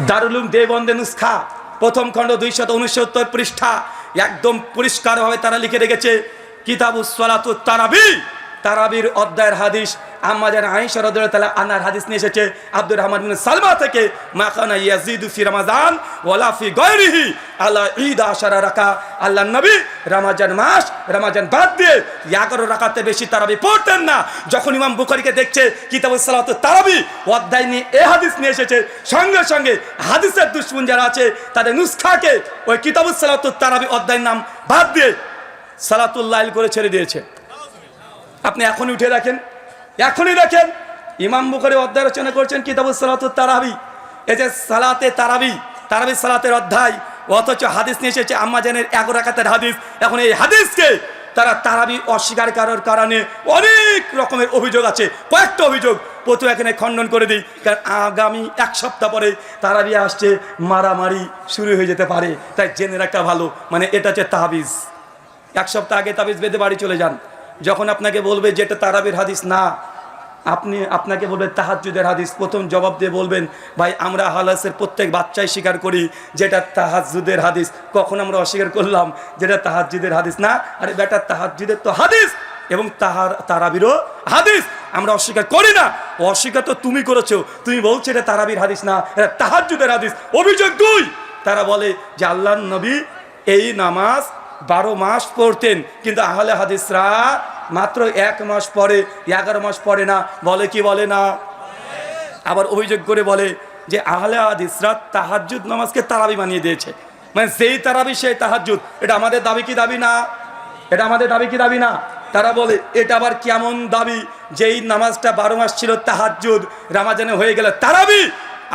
দারুল উলুম দেওবন্দের নুসখা প্রথম খণ্ড 269 পৃষ্ঠা একদম পরিষ্কারভাবে তারা লিখে রেখেছে কিতাবুস সালাতুত তারাবি, তারাবির অধ্যায়ের হাদিস আম্মা জান আয়েশা রাদিয়াল্লাহু তাআলা আনহার হাদিস নিয়ে এসেছে আব্দুর রহমান বিন সালমা থেকে, মা কানা ইয়াজিদু ফি রমাজান ওয়ালা ফি গায়রিহি আলা 11 রাকা। আল্লাহর নবী রমজান মাস, রমজান বাদ দিয়ে 11 রাকাতে বেশি তারাবি পড়তেন না। যখন ইমাম বুখারীকে দেখছে কিতাবুস সালাতুত তারাবি অধ্যায় নিয়ে এই হাদিস নিয়ে এসেছে, সঙ্গে সঙ্গে হাদিসের দুশমন যারা আছে তাদের নুসখাকে ওই কিতাবুস সালাতুত তারাবি অধ্যায়ের নাম বাদ দিয়ে সালাতুল লাইল করে ছেড়ে দিয়েছে। আপনি এখনই উঠে দেখেন, এখনই দেখেন ইমাম বুখারী অধ্যায় রচনা করছেন কিতাবুস সালাতুত তারাবি, এই যে সালাতে তারাবি, তারাবি সালাতের অধ্যায়, অথচ হাদিস নিয়ে এসেছে আম্মা জানের 11 রাকাতের হাদিস। এখন এই হাদিসকে তারা তারাবি অস্বীকার করার কারণে অনেক রকমের অভিযোগ আছে, কয়েকটা অভিযোগ প্রথমে এখানে খণ্ডন করে দিই, কারণ আগামী 1 সপ্তাহ পরে তারাবি আসছে, মারামারি শুরু হয়ে যেতে পারে, তাই জেনে রাখা ভালো। মানে এটা হচ্ছে তাবিজ। 1 সপ্তাহ আগে তাবিজ বেঁধে বাড়ি চলে যান। যখন আপনাকে বলবে যেটা তারাবির হাদিস না, আপনাকে বলবে তাহাজ্জুদের হাদিস, প্রথম জবাব দিয়ে বলবেন ভাই আমরা হালাসের প্রত্যেক বাচ্চাই স্বীকার করি যেটা তাহাজ্জুদের হাদিস, কখন আমরা অস্বীকার করলাম যেটা তাহাজ্জুদের হাদিস না? আরে বেটা তাহাজ্জুদের তো হাদিস এবং তারাবিরও হাদিস, আমরা অস্বীকার করি না। অস্বীকার তো তুমি করেছো, তুমি বলছো এটা তারাবির হাদিস না, এটা তাহাজ্জুদের হাদিস। অভিযোগ 2, তারা বলে যে আল্লাহর নবী এই নামাজ 12 মাস পড়তেন, কিন্তু আহলে হাদিসরা মাত্র 1 মাস পরে, 11 মাস পরে না, বলে কি বলে না? আবার অভিযোগ করে বলে যে আহলে হাদিসরা তাহাজ্জুদ নামাজকে তারাবি বানিয়ে দিয়েছে, মানে সেই তারাবি সেই তাহাজ্জুদ। এটা আমাদের দাবি কি দাবি না? এটা আমাদের দাবি কি দাবি না? তারা বলে এটা আবার কেমন দাবি, যেই নামাজটা 12 মাস ছিল তাহাজ্জুদ, রমজানে হয়ে গেল তারাবি।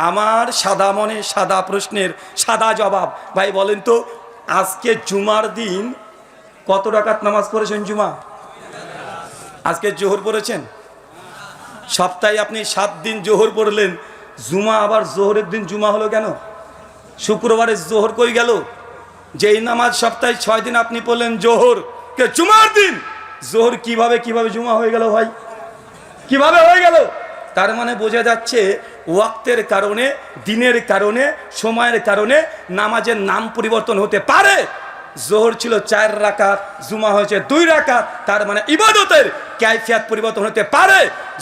আমার সাদা মনে সাদা প্রশ্নের সাদা জবাব, ভাই বলেন তো আজকে জুমার দিন কত রাকাত নামাজ পড়েছেন? জুমা আজকে জোহর পড়েছেন? সপ্তাহে আপনি 7 দিন জোহর পড়লেন, জুমা আবার জোহরের দিন জুমা হলো কেন? শুক্রবারের জোহর কই গেল? যেই নামাজ সপ্তাহে 6 দিন আপনি পড়লেন জোহর, কে জুমার দিন জোহর কিভাবে জুমা হয়ে গেল? ভাই কিভাবে হয়ে গেল? তার মানে বোঝা যাচ্ছে ওয়াক্তের কারণে, দিনের কারণে, সময়ের কারণে নামাজের নাম পরিবর্তন হতে পারে। জোহর ছিল 4 রাকাত, জুমা হয়েছে 2 রাকাত, তার মানে ইবাদতের কাইফিয়াত পরিবর্তন হতে পারে।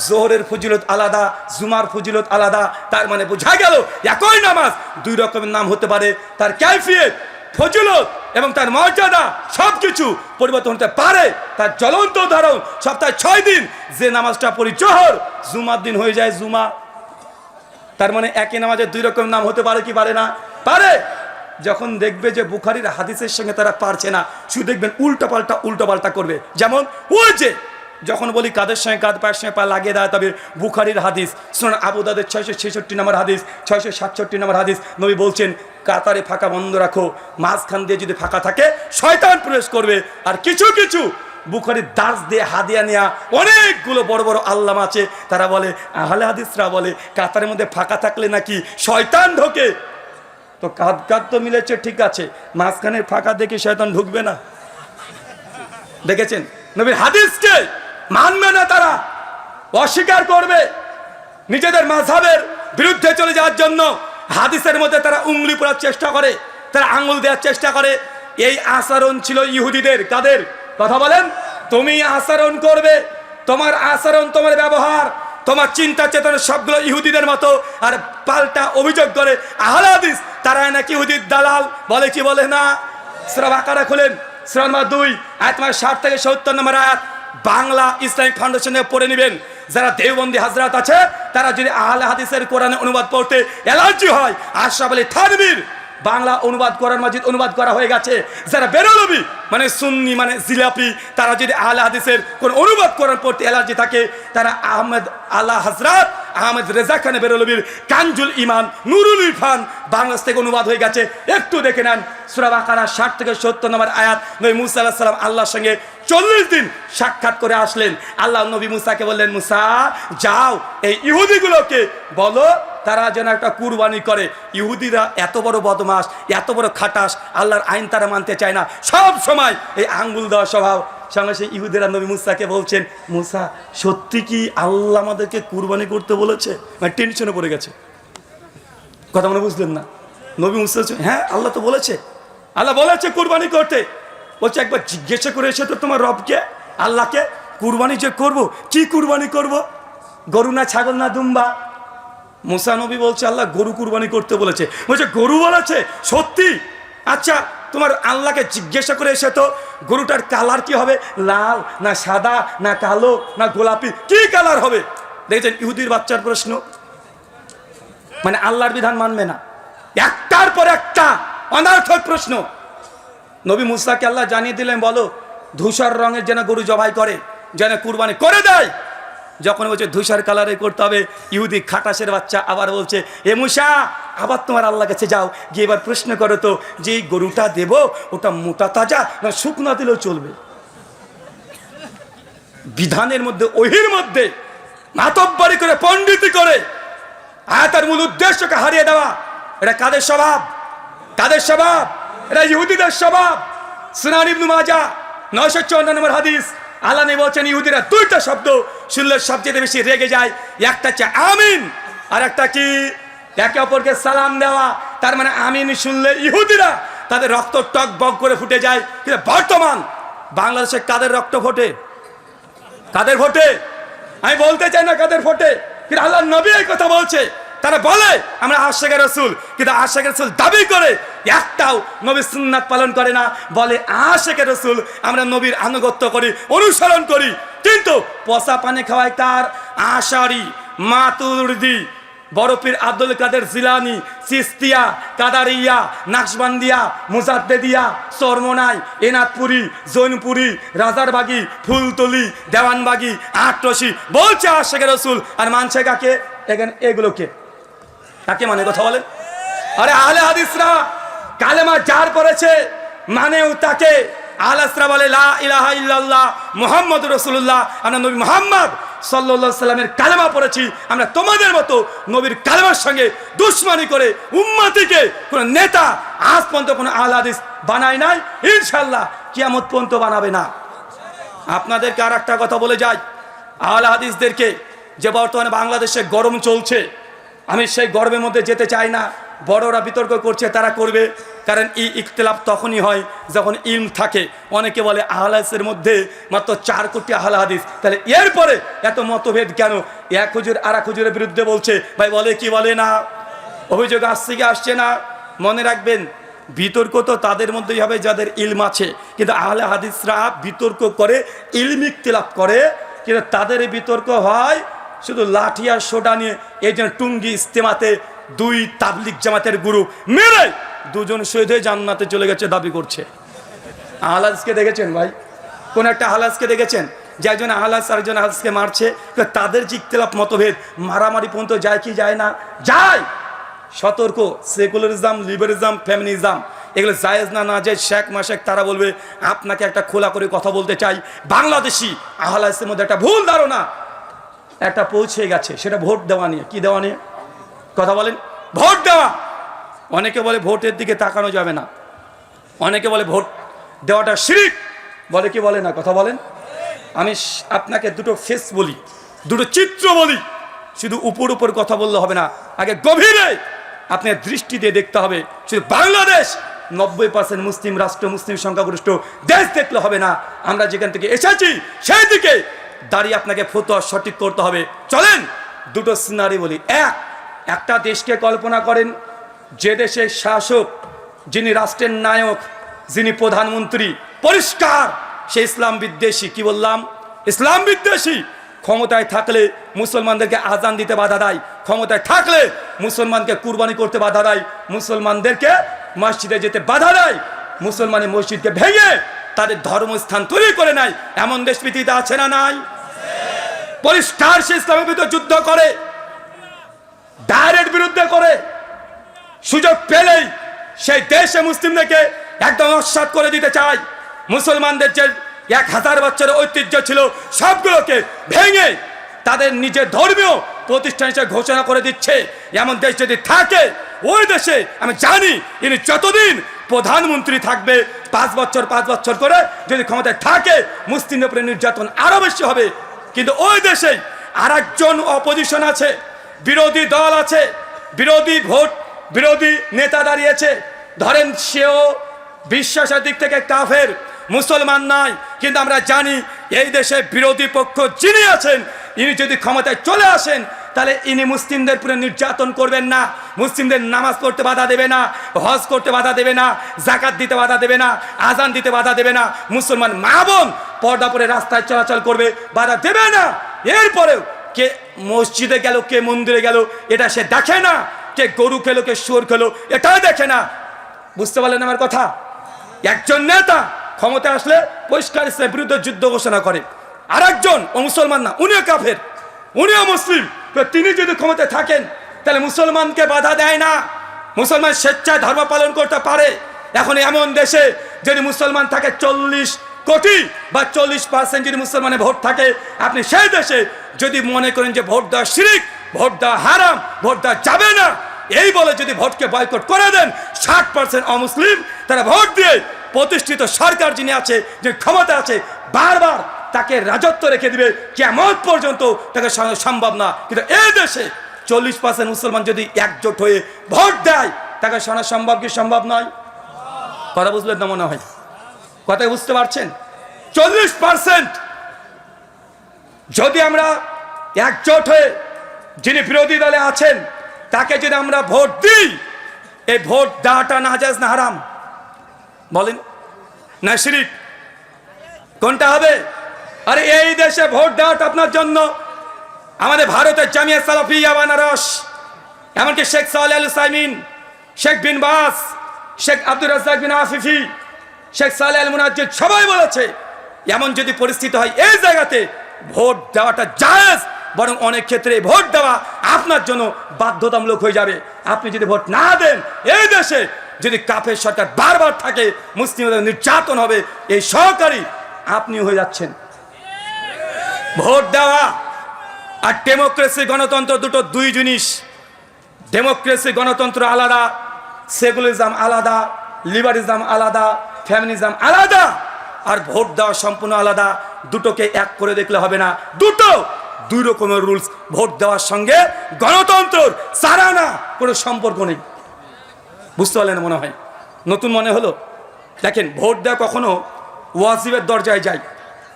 জোহরের ফজিলত আলাদা, জুমার ফজিলত আলাদা, তার মানে বোঝা গেল একই নামাজ 2 রকমের নাম হতে পারে, তার কাইফিয়ত, ফজিলত এবং তার মর্যাদা সবকিছু পরিবর্তন হতে পারে। তার জ্বলন্ত উদাহরণ সপ্তাহে 6 দিন যে নামাজটা পড়ি জোহর, জুমার দিন হয়ে যায় জুমা। তার মানে একই নামাজের 2 রকম নাম হতে পারে কি পারে না? পারে। যখন দেখবে যে বুখারীর হাদিসের সঙ্গে তারা পারছে না, শুধু দেখবেন উল্টোপাল্টা করবে। যেমন ওই যে যখন বলি কাদের সঙ্গে কাঁধ, পায়ের সঙ্গে পা লাগিয়ে দেয়, তবে বুখারীর হাদিস, সুনান আবু দাউদের 666 নম্বর হাদিস, 667 নম্বর হাদিস, নবী বলছেন কাতারে ফাঁকা বন্ধ রাখো, মাঝখান দিয়ে যদি ফাঁকা থাকে শয়তান প্রবেশ করবে। আর কিছু কিছু বুখারীর দাস দিয়ে হাদিয়া নেয়া অনেকগুলো বড় বড় আল্লামা আছে, তারা বলে আহলে হাদিসরা বলে কাতারের মধ্যে ফাঁকা থাকলে নাকি শয়তান ঢোকে। তো কাঁধ তো মিলেছে, ঠিক আছে, মাঝখানের ফাঁকা দেখে শয়তান ঢুকবে না? দেখেছেন নবীর হাদিসকে মানবে না, তারা অস্বীকার করবে। নিজেদের মাযহাবের বিরুদ্ধে চলে যাওয়ার জন্য হাদিসের মধ্যে তারা উংলি পড়ার চেষ্টা করে, তারা আঙ্গুল দেওয়ার চেষ্টা করে। এই আচরণ ছিল ইহুদিদের। কাদের কথা বলেন? তুমি আচরণ করবে, তোমার আচরণ, তোমার ব্যবহার, তোমার চিন্তা চেতনা সবগুলো ইহুদিদের মতো। আর পাল্টা অভিযোগ করে আহলে হাদিস তারা নাকি ইহুদির দালাল, বলে কি বলে না? সূরা বাকারা খুলেন, সূরা নম্বর 2 আয়াত 60 থেকে 70 নম্বর আয়াত, বাংলা ইসলামিক ফাউন্ডেশনে পড়ে নেবেন। যারা দেওবন্দি হাজরাত আছে তারা যদি আহলে হাদিসের কোরআনে অনুবাদ পড়তে অ্যালার্জি হয়, আশরাফ আলী থানভীর বাংলা অনুবাদ কোরআন মাজিদ অনুবাদ করা হয়ে গেছে। যারা বেরলবি মানে সুন্নি মানে জিলাপি, তারা যদি আহলে হাদিসের কোন অনুবাদ কোরআন পড়তে অ্যালার্জি থাকে, তারা আহমেদ আলা হযরত আহমেদ রেজা খান বেরলবির কানজুল ইমান নুরুল ইরফান বাংলাদেশ থেকে অনুবাদ হয়ে গেছে, একটু দেখে নেন। সূরা বাকারা 60 থেকে 70 নম্বর আয়াত, নবী মুসা আলাইহিস সালাম আল্লাহর সঙ্গে 40 দিন সাক্ষাৎ করে আসলেন। আল্লাহ নবী মুসাকে বললেন, মুসা যাও এই ইহুদিগুলোকে বলো তারা যেন একটা কুরবানি করে। ইহুদিরা এত বড় বদমাশ, এত বড় খাটাস, আল্লাহর আইন তারা মানতে চায় না, সব সময় এই আঙ্গুল দেওয়া স্বভাব। সঙ্গে সেই ইহুদিরা নবী মুসাকে বলছেন, মুসা সত্যি কি আল্লাহ আমাদেরকে কুরবানি করতে বলেছে? মানে টেনশনে পড়ে গেছে। কথা মনে বুঝলেন না? নবী মুসা, হ্যাঁ আল্লাহ তো বলেছে, আল্লাহ বলেছে কুরবানি করতে। বলছে একবার জিজ্ঞাসা করে এসে তো তোমার রবকে, আল্লাহকে, কুরবানি যে করব, কি কুরবানি করব, গরু না ছাগল না দুম্বা? মুসা নবী বলছে আল্লাহ গরু কুরবানি করতে বলেছে। বলছে গরু বলেছে? সত্যি? আচ্ছা তোমার আল্লাহকে জিজ্ঞাসা করে এসে তো গরুটার কালার কি হবে, লাল না সাদা না কালো না গোলাপি, কি কালার হবে? দেখেছেন ইহুদির বাচ্চার প্রশ্ন, মানে আল্লাহর বিধান মানবে না, একটার পর একটা অনার্থক প্রশ্ন। নবী মুসাকে আল্লাহ জানিয়ে দিলেন, বলো ধূসর রঙের যেন গরু জবাই করে, যেন কুরবানি করে দেয়। যখন বলছে ধূসর কালারে করতে হবে, ইহুদি খাটাসের বাচ্চা আবার বলছে, এ মুসা আবার তোমার আল্লাহ কাছে যাও, গিয়ে এবার প্রশ্ন করো তো যে এই গরুটা দেব ওটা মোটা তাজা না শুকনা দিলেও চলবে? বিধানের মধ্যে, ওহির মধ্যে মাতব্বরি করে, পণ্ডিতি করে আয়াতের মূল উদ্দেশ্যকে হারিয়ে দেওয়া, এটা কাদের স্বভাব? কাদের স্বভাব? এটা ইহুদিদের স্বভাব। সুনান ইবনে মাজাহ 954 নম্বর হাদিস, আল্লাহ নবী বলছেন ইহুদিরা দুইটা শব্দ শুনলে সবচেয়ে বেশি রেগে যায়, একটা হচ্ছে আমিন আর একটা কি, একে অপরকে সালাম দেওয়া। তার মানে আমিন শুনলে ইহুদিরা তাদের রক্ত টক বক করে ফুটে যায়। কিন্তু বর্তমান বাংলাদেশে কাদের রক্ত ফোটে? কাদের ফোটে? আমি বলতে চাই না কাদের ফোটে, কিন্তু আল্লাহ নবী এই কথা বলছে। তারা বলে আমরা আশিকে রাসূল, কিন্তু আশিকে রাসূল দাবি করে একটাও নবীর সুন্নাত পালন করে না। বলে আশিকে রাসূল, আমরা নবীর আনুগত্য করি, অনুসরণ করি, কিন্তু পচা পানি খাওয়ায় কার? আশারি, মাতুরিদি, বড় পীর আব্দুল কাদের জিলানী, চিশতিয়া, কাদারিয়া, নাকশবন্দিয়া, মুজাদ্দেদিয়া, চরমোনাই, এনাদপুরি, জৈনপুরি, রাজারবাগি, ফুলতলি, দেওয়ানবাগি, আটরশি বলছে আশিকে রাসূল, আর মানছে কাকে? এখানে এগুলোকে কাকে মানে? কথা বলেন। আরে আহলে হাদিসরা কালেমা যার পড়েছে মানেও তাকে। আহলে হাদিসরা বলে লা ইলাহা ইল্লাল্লাহ মুহাম্মাদুর রাসূলুল্লাহ, আমরা নবী মুহাম্মদ সাল্লাল্লাহু আলাইহি সাল্লামের কালেমা পড়েছি। আমরা তোমাদের মতো নবীর কালেমার সঙ্গে দুশমনি করে উম্মতিকে কোন নেতা আজ পর্যন্ত কোন আহলে হাদিস বানায় নাই, ইনশাআল্লাহ কিয়ামত পর্যন্ত বানাবে না। আপনাদেরকে আর একটা কথা বলে যাই, আহলে হাদিসদেরকে যে বর্তমানে বাংলাদেশে গরম চলছে, আমি সেই গরমের মধ্যে যেতে চাই না। বড়রা বিতর্ক করছে, তারা করবে, কারণ এই ইখতিলাফ তখনই হয় যখন ইলম থাকে। অনেকে বলে আহলে হাদিসের মধ্যে মাত্র 4 কোটি আহলে হাদিস, তাহলে এরপরে এত মতভেদ কেন? এক হুজুর আর এক হুজুরের বিরুদ্ধে বলছে, ভাই বলে কি বলে না, অভিযোগ আসছে কি আসছে না? মনে রাখবেন বিতর্ক তো তাদের মধ্যেই হবে যাদের ইলম আছে, কিন্তু আহলে হাদিসরা বিতর্ক করে, ইলম ইখতিলাফ করে, কিন্তু তাদের বিতর্ক হয় শুধু লাঠি আর সোটা নিয়ে। এই জন্য টুঙ্গি ইস্তেমাতে 2 তাবলিগ জামাতের গ্রুপ মেরে 2 জন শহীদ হয়ে জান্নাতে চলে গেছে দাবি করছে। আহলে হাদিসকে দেখেছেন ভাই? কোন একটা আহলে হাদিসকে দেখেছেন যে একজন আহলে হাদিস আরেকজন আহলে হাদিসকে মারছে? তাদের যে ইখতিলাফ মতভেদ, মারামারি পর্যন্ত যায় কি যায় না? যায়। সতর্ক, সেকুলারিজম, লিবারিজম, ফেমিনিজম এগুলো জায়েজ না না যায়। শেখ মাশেক তারা বলবে, আপনাকে একটা খোলা করে কথা বলতে চাই, বাংলাদেশি আহলে হাদিসের মধ্যে একটা ভুল ধারণা একটা পৌঁছে গেছে, সেটা ভোট দেওয়া নিয়ে। কি দেওয়া নিয়ে? কথা বলেন। ভোট দেওয়া। অনেকে বলে ভোটের দিকে তাকানো যাবে না, অনেকে বলে ভোট দেওয়াটা শিরক, বলে কি বলে না? কথা বলেন। আমি আপনাকে দুটো ফেস বলি, দুটো চিত্র বলি, শুধু উপর উপর কথা বললে হবে না, আগে গভীরে আপনার দৃষ্টি দিয়ে দেখতে হবে। শুধু বাংলাদেশ 90% মুসলিম রাষ্ট্র, মুসলিম সংখ্যাগরিষ্ঠ দেশ দেখলে হবে না, আমরা যেখান থেকে এসেছি সেই দিকে দাঁড়িয়ে আপনাকে ফতোয়া সঠিক করতে হবে। চলেন দুটো সিনারি বলি। একটা দেশকে কল্পনা করেন, যে দেশের শাসক, যিনি রাষ্ট্রের নায়ক, যিনি প্রধানমন্ত্রী, পরিষ্কার সে ইসলাম বিদ্বেষী। কি বললাম? ইসলাম বিদ্বেষী। ক্ষমতায় থাকলে মুসলমানদেরকে আজান দিতে বাধা দেয়, ক্ষমতায় থাকলে মুসলমানকে কুরবানি করতে বাধা দেয়, মুসলমানদেরকে মসজিদে যেতে বাধা দেয়, মুসলমানের মসজিদকে ভেঙে তাদের ধর্মস্থান তৈরি করে নেয়। এমন দেশ পৃথিবীতে আছে না নাই? পরিষ্কার সে ইসলামের বিরুদ্ধে যুদ্ধ করে, ডাইরেক্ট বিরুদ্ধে করে, সুযোগ পেলেই সেই দেশে মুসলিমদেরকে একদম নস্যাৎ করে দিতে চায়। মুসলমানদের যে 1000 বছরের ঐতিহ্য ছিল সবগুলোকে ভেঙে তাদের নিজের ধর্মীয় প্রতিষ্ঠান হিসেবে ঘোষণা করে দিচ্ছে। এমন দেশ যদি থাকে, ওই দেশে আমি জানি ইনি যতদিন প্রধানমন্ত্রী থাকবে 5 বছর 5 বছর করে যদি ক্ষমতায় থাকে, মুসলিমদের উপরে নির্যাতন আরো বেশি হবে। কিন্তু ওই দেশে আরেকজন অপোজিশন আছে, বিরোধী দল আছে, বিরোধী ভোট বিরোধী নেতা দাঁড়িয়েছে, ধরেন সেও বিশ্বাসের দিক থেকে কাফের, মুসলমান নয়, কিন্তু আমরা জানি এই দেশে বিরোধী পক্ষ যিনি আছেন ইনি যদি ক্ষমতায় চলে আসেন তাহলে ইনি মুসলিমদের পুরো নির্যাতন করবেন না, মুসলিমদের নামাজ পড়তে বাধা দেবে না, হজ করতে বাধা দেবে না, জাকাত দিতে বাধা দেবে না, আজান দিতে বাধা দেবে না, মুসলমান মা বোন পর্দা পরে রাস্তায় চলাচল করবে, বাধা দেবে না। এরপরেও কে মসজিদে গেল, কে মন্দিরে গেল এটা সে দেখে না, কে গরু খেলো, কে শুয়োর খেলো এটাও দেখে না। বুঝতে পারলেন আমার কথা? একজন নেতা ক্ষমতা আসলে পরিষ্কার ইসলামের বিরুদ্ধে যুদ্ধ ঘোষণা করে, আর একজন ও মুসলমান না, উনিও কাফের, উনিও মুসলিম, তিনি যদি ক্ষমতায় থাকেন তাহলে মুসলমানকে বাধা দেয় না, মুসলমান স্বেচ্ছায় ধর্ম পালন করতে পারে। এখন এমন দেশে যদি মুসলমান থাকে 40 কোটি বা 40% যদি মুসলমানের ভোট থাকে, আপনি সেই দেশে যদি মনে করেন যে ভোট দেওয়া শিরক, ভোট দেওয়া হারাম, ভোট দেওয়া যাবে না, এই বলে যদি ভোটকে বয়কট করে দেন, 60% অমুসলিম তারা ভোট দিয়ে প্রতিষ্ঠিত সরকার যিনি আছে, যে ক্ষমতা আছে, বারবার তাকে রাজত্ব রেখে দিবে কিয়ামত পর্যন্ত, তাকে সম্ভব না। কিন্তু এই দেশে 40% মুসলমান যদি একজোট হয়ে ভোট দেয়, তাকে শোনা সম্ভব কি সম্ভব নয়? কথা বুঝলেন না মনে হয়? কথা বুঝতে পারছেন? 40% যদি আমরা একজোট হয়ে যিনি বিরোধী দলে আছেন তাকে যদি আমরা ভোট দিই, এই ভোট দেওয়াটা নাজায়েজ না হারাম? বলেন না শিরক? কোনটা হবে? আরে এই দেশে ভোট দেওয়াটা আপনার জন্য আমাদের ভারতের জামিয়া সালাফিয়া বানারস, এমনকি শেখ সালেহ আল উসাইমিন, শেখ বিন বাস, শেখ আব্দুর রাজ্জাক বিন আফিফি, শেখ সালেহ আল মুনাজ্জিদ সবাই বলেছে এমন যদি পরিস্থিতি হয় এই জায়গাতে ভোট দেওয়াটা জায়েজ, বরং অনেক ক্ষেত্রে ভোট দেওয়া আপনার জন্য বাধ্যতামূলক হয়ে যাবে। আপনি যদি ভোট না দেন, এই দেশে যদি কাফের সরকার বারবার থাকে, মুসলিমদের নির্যাতন হবে, এই সহকারী আপনি হয়ে যাচ্ছেন। ভোট দেওয়া আর ডেমোক্রেসি গণতন্ত্র দুটো দুই জিনিস। ডেমোক্রেসি গণতন্ত্র আলাদা, সেকুলারিজম আলাদা, লিবারিজম আলাদা, ফ্যামিনিজম আলাদা, আর ভোট দেওয়া সম্পূর্ণ আলাদা। দুটোকে এক করে দেখলে হবে না, দুটো দুই রকমের রুলস। ভোট দেওয়ার সঙ্গে গণতন্ত্রের সারানা কোনো সম্পর্ক নেই। বুঝতে পারলেন মনে হয়? নতুন মনে হলো? দেখেন, ভোট দেওয়া কখনো ওয়াজিবের দরজায় যায়,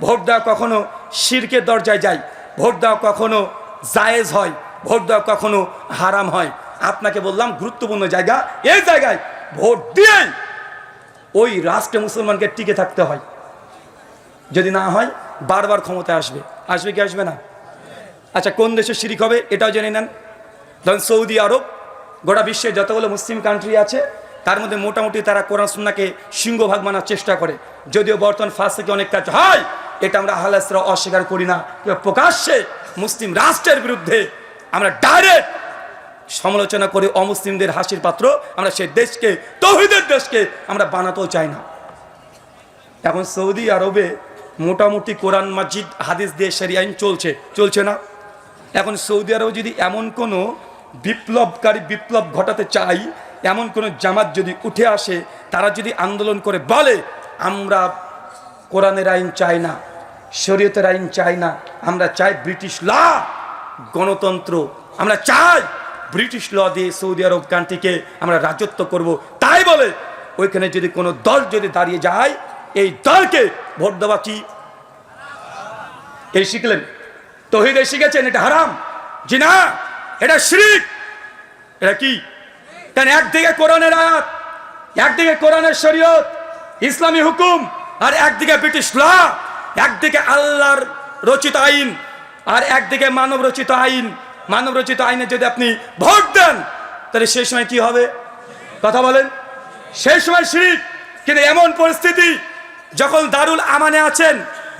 ভোট দেওয়া কখনো শিরকের দরজায় যায়, ভোট দেওয়া কখনো জায়েজ হয়, ভোট দেওয়া কখনো হারাম হয়। আপনাকে বললাম গুরুত্বপূর্ণ জায়গা, এই জায়গায় ভোট দিয়ে ওই রাষ্ট্রে মুসলমানকে টিকে থাকতে হয়। যদি না হয় বারবার ক্ষমতায় আসবে, আসবে কি আসবে না? আচ্ছা, কোন দেশে শিরিক হবে এটাও জেনে নেন। ধরেন সৌদি আরব, গোটা বিশ্বে যতগুলো মুসলিম কান্ট্রি আছে তার মধ্যে মোটামুটি তারা কোরআন সুন্নাহকে সিংহভাগ মানার চেষ্টা করে। যদিও বর্তমান ফাঁস থেকে অনেক কাজ হয়, এটা আমরা হালাসরা অস্বীকার করি না। প্রকাশ্যে মুসলিম রাষ্ট্রের বিরুদ্ধে আমরা ডাইরেক্ট সমালোচনা করে অমুসলিমদের হাসির পাত্র আমরা সেই দেশকে, তৌহিদের দেশকে আমরা বানাতেও চাই না। এখন সৌদি আরবে মোটামুটি কোরআন মাজিদ হাদিস দিয়ে শরিয়া আইন চলছে না? এখন সৌদি আরবে যদি এমন কোনো বিপ্লবকারী বিপ্লব ঘটাতে চাই, এমন কোনো জামাত যদি উঠে আসে, তারা যদি আন্দোলন করে বলে আমরা কোরআনের আইন চাই না, শরীয়তের আইন চাই না, আমরা চাই ব্রিটিশ ল, গণতন্ত্র, আমরা চাই ব্রিটিশ ল দিয়ে সৌদি আরব কান্ট্রিকে আমরা রাজত্ব করব, তাই বলে ওইখানে যদি কোনো দল যদি দাঁড়িয়ে যায়, এই দলকে ভোট দেওয়া কি? এই শিখলেন, তৌহিদে শিখেছেন এটা হারাম? জি না, এটা শিরক। এটা কি? কারণ একদিকে কোরআনের আয়াত, একদিকে কোরআনের শরীয়ত, ইসলামী হুকুম, আর একদিকে ব্রিটিশ ল, একদিকে আল্লাহর রচিত আইন, আর একদিকে মানব রচিত আইন। মানব রচিত আইনে যদি আপনি ভোট দেন, তাহলে সেই সময় কি হবে? কথা বলেন, সেই সময় শিরক। কিন্তু এমন পরিস্থিতি যখন দারুল আমানে আছেন,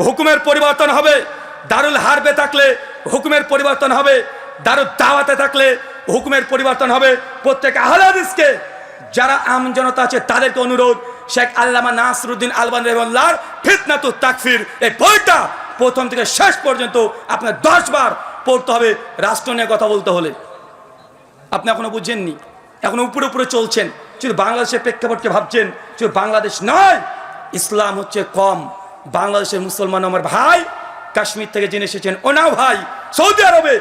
হুকুমের পরিবর্তন হবে, দারুল হারবে থাকলে হুকুমের পরিবর্তন হবে, দারুল দাওয়াতে থাকলে হুকুমের পরিবর্তন হবে। প্রত্যেক আহলে হাদিসকে, যারা আম জনতা আছে তাদেরকে অনুরোধ, শেখ আল্লামা নাসরুদ্দিন আলবানী রাহিমাহুল্লাহর ফিতনাতুত তাকফির এই বইটা প্রথম থেকে শেষ পর্যন্ত আপনার 10 বার পড়তে হবে রাষ্ট্র নিয়ে কথা বলতে হলে। আপনি এখনো বুঝছেননি, এখন উপরে উপরে চলছেন, শুধু বাংলাদেশের প্রেক্ষাপটকে ভাবছেন। শুধু বাংলাদেশ নয়, ইসলাম হচ্ছে কম, বাংলাদেশের মুসলমান আমার ভাই, কাশ্মীর থেকে জেনে এসেছেন ওনাও ভাই, সৌদি আরবে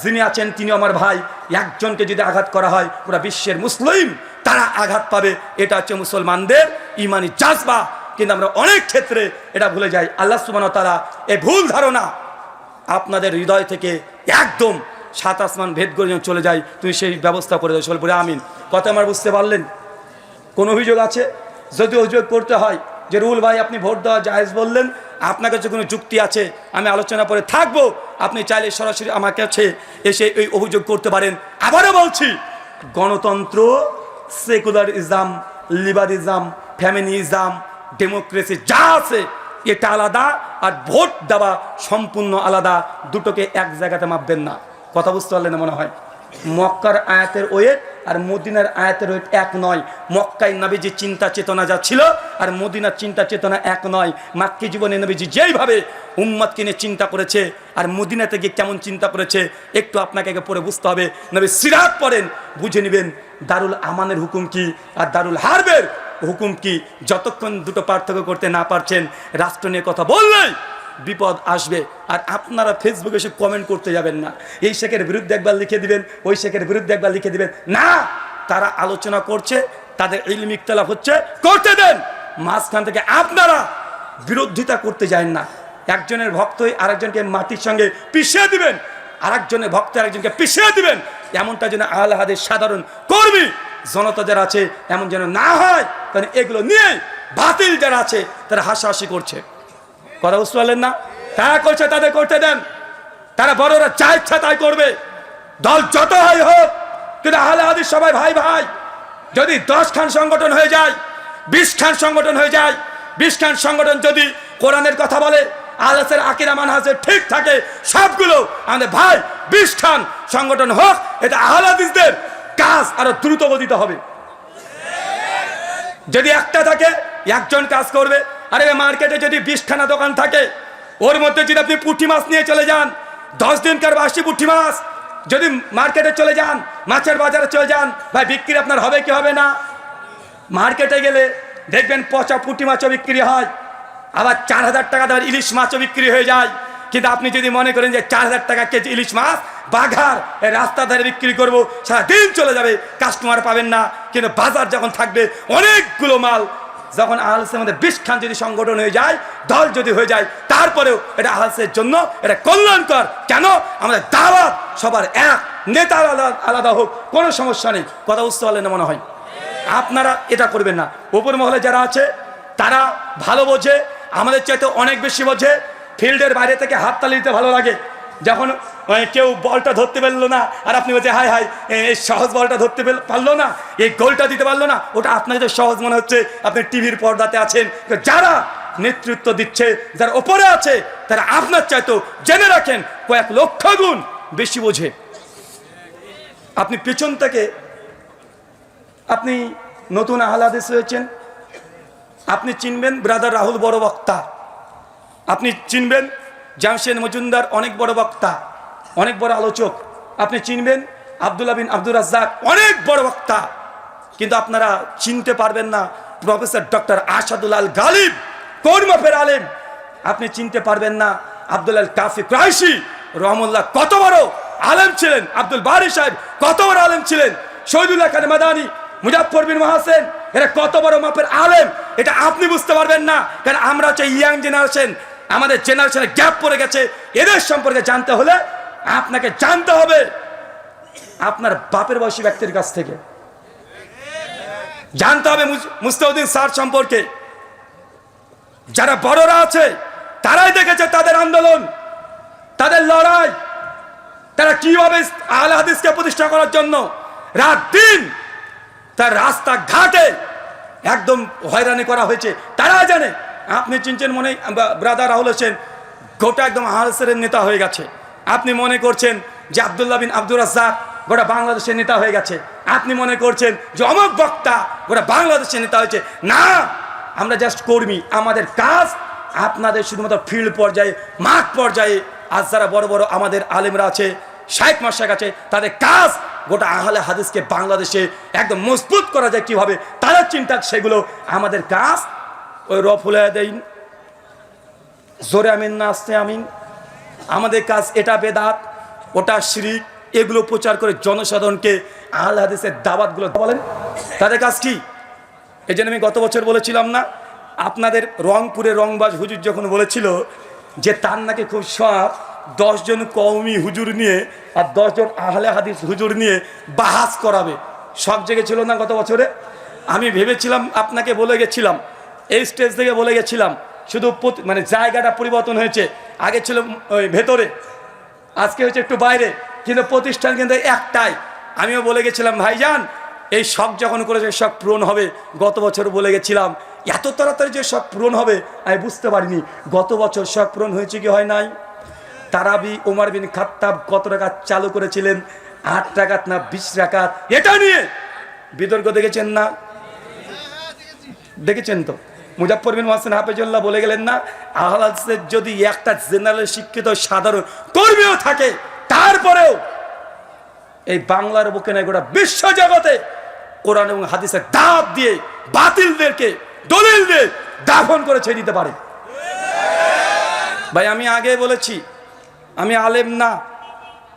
যিনি আছেন তিনি আমার ভাই, একজনকে যদি আঘাত করা হয় পুরো বিশ্বের মুসলিম তারা আঘাত পাবে। এটা হচ্ছে মুসলমানদের ইমানি জাজবা। কিন্তু আমরা অনেক ক্ষেত্রে এটা ভুলে যাই। আল্লাহ সুবহানাহু ওয়া তাআলা এই ভুল ধারণা আপনাদের হৃদয় থেকে একদম 7 আসমান ভেদ করে চলে যায়, তুমি সেই ব্যবস্থা করে দাও। সকলে বলে আমিন। কথা আমার বুঝতে পারলেন? কোন অভিযোগ আছে? যদি অভিযোগ করতে হয় যে রুল ভাই আপনি ভোট দেওয়া জায়েজ বললেন, আপনার কাছে কোনো যুক্তি আছে, আমি আলোচনা করে থাকবো, আপনি চাইলে সরাসরি আমার কাছে এসে এই অভিযোগ করতে পারেন। আবারও বলছি, গণতন্ত্র, সেকুলারিজম, লিবারিজম, ফ্যামিনিজম, ডেমোক্রেসি যা আছে এটা আলাদা, আর ভোট দেওয়া সম্পূর্ণ আলাদা। দুটোকে এক জায়গাতে মাপবেন না। কথা বুঝতে পারলেন মনে হয়? মক্কার আয়াতের ওয়েট আর মদিনার আয়াতের ওয়েট এক নয়। মক্কায় নবীজি চিন্তা চেতনা যা ছিল আর মদিনার চিন্তা চেতনা এক নয়। মাক্কি জীবনে নবীজি যেইভাবে উম্মতকে নিয়ে চিন্তা করেছে আর মদিনাতে গিয়ে কেমন চিন্তা করেছে একটু আপনাকে আগে পড়ে বুঝতে হবে। নবী সিরাত পড়েন, বুঝে নেবেন দারুল আমানের হুকুম কি আর দারুল হারবের হুকুম কি। যতক্ষণ দুটো পার্থক্য করতে না পারছেন, রাষ্ট্র নিয়ে কথা বললেই বিপদ আসবে। আর আপনারা ফেসবুকে এসে কমেন্ট করতে যাবেন না, এই শেখের বিরুদ্ধে একবার লিখে দিবেন, ওই শেখের বিরুদ্ধে একবার লিখে দিবেন না। তারা আলোচনা করছে, তাদের ইলমি ইখতিলাফ হচ্ছে, করতে দেন। মাঝখান থেকে আপনারা বিরোধিতা করতে যান না। একজনের ভক্ত আরেকজনকে মাটির সঙ্গে পিষিয়ে দিবেন, আরেকজনের ভক্ত আরেকজনকে পিষিয়ে দিবেন, এমনটা যেন আহলে হাদিস সাধারণ কর্মী জনতা যারা আছে এমন যেন না হয়। কারণ এগুলো নিয়ে বাতিল যারা আছে তারা হাসাহাসি করছে। কথা বুঝতে পারলেন না? তারা করছে, তাদের করতে দেন। তারা বড়রা যা ইচ্ছা তাই করবে, দল যত হয় হোক। কিন্তু আহলে হাদিস সবাই ভাই ভাই। যদি 10 খান সংগঠন হয়ে যায়, 20 খান সংগঠন হয়ে যায়, 20 খান সংগঠন যদি কোরআনের কথা বলে, আহলের আকীদা মানহাজে ঠিক থাকে, সবগুলো আমাদের ভাই। 20 খান সংগঠন হোক, এটা আহলে হাদিসদের কাজ আরো দ্রুত গতিত হবে। যদি একটা থাকে একজন কাজ করবে। আরে মার্কেটে যদি 20 খানা দোকান থাকে, ওর মধ্যে যদি আপনি পুঁটি মাছ নিয়ে চলে যান, 10 দিনকার বাসি পুঁটি মাছ যদি মার্কেটে চলে যান, মাছের বাজারে চলে যান, ভাই বিক্রি আপনার হবে কি হবে না? মার্কেটে গেলে দেখবেন পচা পুঁটি মাছও বিক্রি হয়, আবার 4000 টাকা দামের ইলিশ মাছও বিক্রি হয়ে যায়। কিন্তু আপনি যদি মনে করেন যে 4000 টাকা কেজি ইলিশ মাছ বাঘার রাস্তা ধারে বিক্রি করবো, সারাদিন চলে যাবে, কাস্টমার পাবেন না। কিন্তু বাজার যখন থাকবে অনেকগুলো মাল, যখন আহলের মধ্যে 20 খান যদি সংগঠন হয়ে যায়, দল যদি হয়ে যায়, তারপরেও এটা আহলের জন্য এটা কল্যাণকর। কেন? আমাদের দাওয়াত সবার এক, নেতা আলাদা আলাদা হোক, কোনো সমস্যা নেই। কথা বুঝতে পারলেন মনে হয়? আপনারা এটা করবেন না। উপর মহলে যারা আছে তারা ভালো বোঝে, আমাদের চাইতে অনেক বেশি বোঝে। ফিল্ডের বাইরে থেকে হাততালি দিতে ভালো লাগে, যখন কেউ বলটা ধরতে পারলো না আর আপনি বলছে হাই হাই এই সহজ বলটা ধরতে পারলো না, এই গোলটা দিতে পারলো না, ওটা আপনার কাছে সহজ মনে হচ্ছে, আপনি টিভির পর্দাতে আছেন। যারা নেতৃত্ব দিচ্ছে, যারা ওপরে আছে, তারা আপনার চাইতো জেনে রাখেন কয়েক লক্ষ গুণ বেশি বোঝে। আপনি পেছন থেকে, আপনি নতুন আহলে হাদিস হয়েছেন, আপনি চিনবেন ব্রাদার রাহুল বড় বক্তা, আপনি চিনবেন জামশেদ মজুমদার অনেক বড় বক্তা, অনেক বড় আলোচক, আপনি চিনবেন আব্দুল্লাহ বিন আব্দুর রাজ্জাক অনেক বড় বক্তা। কিন্তু আপনারা চিনতে পারবেন না প্রফেসর ডক্টর আসাদুল আল গালিব, কোন মাপের আলেম। আপনি চিনতে পারবেন না আব্দুল আল কাফি কুরাইশি রহমুল্লাহ কত বড় আলেম ছিলেন, আব্দুল বারি সাহেব কত বড় আলেম ছিলেন, শহীদুল্লাহ খান মাদানী, মুজাফফর বিন মহাসেন, এরা কত বড় মাপের আলেম। এটা আপনি বুঝতে পারবেন না, কারণ আমরা হচ্ছে ইয়াং জেনারেশন, আমাদের জেনারেশনে গ্যাপ পড়ে গেছে। এদের সম্পর্কে জানতে হলে আপনাকে জানতে হবে আপনার বাপের বয়সী ব্যক্তির কাছ থেকে, জানতে হবে মুস্তাউদ্দিন স্যার সম্পর্কে। যারা বড়রা আছে তারাই দেখেছে তাদের আন্দোলন, তাদের লড়াই, তারা কিভাবে আহলে হাদিসকে প্রতিষ্ঠা করার জন্য রাত দিন তার রাস্তা ঘাটে একদম হয়রানি করা হয়েছে, তারা জানে। আপনি চিনছেন মনে ব্রাদার রাহুল হোসেন গোটা একদম আহলের নেতা হয়ে গেছে। আপনি মনে করছেন যে আব্দুল্লাহ বিন আব্দুর রাজ্জাক গোটা বাংলাদেশের নেতা হয়ে গেছে। আপনি মনে করছেন যে অমুক বক্তা গোটা বাংলাদেশের নেতা হয়েছে। না, আমরা জাস্ট কর্মী। আমাদের কাজ আপনাদের শুধুমাত্র ফিল্ড পর্যায়ে, মাঠ পর্যায়ে। আজ যারা বড় বড় আমাদের আলেমরা আছে, শাইখ মাশায়েখ আছে, তাদের কাজ গোটা আহলে হাদিসকে বাংলাদেশে একদম মজবুত করা যায় কিভাবে, তাদের চিন্তা সেগুলো। আমাদের কাজ ওই রফুল দেইন জোরে আমিন না আসতে আমিন, আমাদের কাজ এটা বেদাত, ওটা শিরিক, এগুলো প্রচার করে জনসাধারণকে আহলে হাদিসের দাওয়াতগুলো বলেন। তাদের কাজ কি? এই জন্য আমি গত বছর বলেছিলাম না, আপনাদের রংপুরে রংবাজ হুজুর যখন বলেছিল যে তার নাকি খুব শখ 10 জন কওমি হুজুর নিয়ে আর 10 জন আহলে হাদিস হুজুর নিয়ে বাহাস করাবে, সব জেগেছিল না গত বছরে? আমি ভেবেছিলাম, আপনাকে বলে গেছিলাম, এই স্টেজ থেকে বলে গেছিলাম, শুধু মানে জায়গাটা পরিবর্তন হয়েছে, আগে ছিল ওই ভেতরে, আজকে হচ্ছে একটু বাইরে, কিন্তু প্রতিষ্ঠান কিন্তু একটাই। আমিও বলে গেছিলাম ভাইজান এই শখ যখন করেছে শখ পূরণ হবে। গত বছর বলে গেছিলাম এত তাড়াতাড়ি যে শখ পূরণ হবে আমি বুঝতে পারিনি। গত বছর শখ পূরণ হয়েছে কি হয় নাই? তারাবি ওমর বিন খাত্তাব কত রাকাত চালু করেছিলেন? 8 রাকাত না 20 রাকাত? এটা নিয়ে বিতর্ক দেখেছেন না? দেখেছেন তো? মুজাফফর বিন মোহসেন হাফেজুল্লাহ বলে গেলেন না, আহলে হাদিসের যদি একটা জেনারেল শিক্ষিত সাধারণ কর্মীও থাকে, তারপরেও এই বাংলার বুকে না গোটা বিশ্ব জগতে কোরআন এবং হাদিসের দাওয়াত দিয়ে বাতিলদেরকে দলিল দিয়ে দাফন করে ছেড়ে দিতে পারে। ভাই আমি আগে বলেছি আমি আলেম না,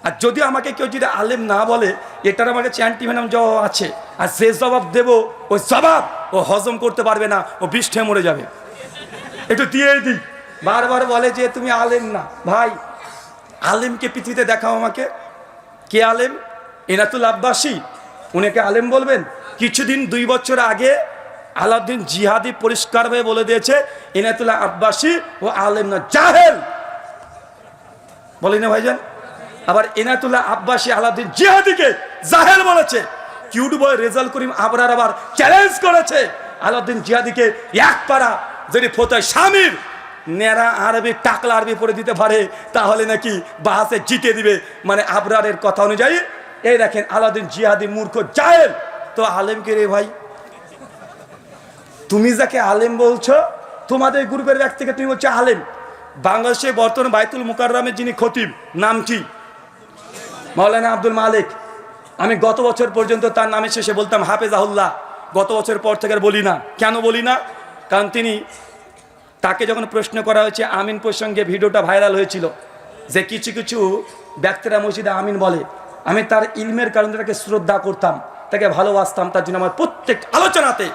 আর যদি আমাকে কেউ যদি আলেম না বলে এটার আমার কাছে অ্যান্টিভেনাম জবাব আছে, আর যে জবাব দেব ওই জবাব ও হজম করতে পারবে না, ও বিষ্ঠে মরে যাবে। একটু দিয়ে দিই। বারবার বলে যে তুমি আলেম না। ভাই আলেমকে পৃথিবীতে দেখাও আমাকে। কে আলেম? এনাতুল আব্বাসী, উনাকে আলেম বলবেন? কিছুদিন 2 বছর আগে আলাউদ্দিন জিহাদি পরিষ্কারভাবে বলে দিয়েছে এনাতুল্লাহ আব্বাসী ও আলেম না, জাহেল। বলি না ভাইজান? আবার এনাতুল্লাহ আব্বাসী আলাউদ্দিন জিহাদিকে জাহেল বলেছে। কিউট বয় রেজাল করিম আবরার আবার চ্যালেঞ্জ করেছে আলাউদ্দিন জিহাদিকে, এক পারা যদি ফতোয়া স্বামীর নেড়া আরবি টাকলা আরবি পড়ে দিতে পারে তাহলে নাকি বাহাসে জিতে দিবে। মানে আবরারের কথা অনুযায়ী এই দেখেন আলাউদ্দিন জিহাদি মূর্খ জাহেল। তো আলেমকে রে ভাই, তুমি যাকে আলেম বলছো তোমাদের গ্রুপের ব্যক্তিকে তুমি বলছো আলেম। বাংলাদেশে বর্তমান বাইতুল মুকাররমের যিনি খতিব, নাম কি? মাওলানা আব্দুল মালিক। আমি গত বছর পর্যন্ত তার নামে শেষে বলতাম হাফেজাহুল্লাহ। গত বছর পর থেকে আর বলি না। কেন বলি না? কারণ তাকে যখন প্রশ্ন করা হয়েছে আমিন প্রসঙ্গে, ভিডিওটা ভাইরাল হয়েছিল যে কিছু কিছু ব্যক্তিরা মসজিদে আমিন বলে, আমি তার ইলমের কারণে তাকে শ্রদ্ধা করতাম, তাকে ভালোবাসতাম, তার জন্য আমার প্রত্যেক আলোচনাতে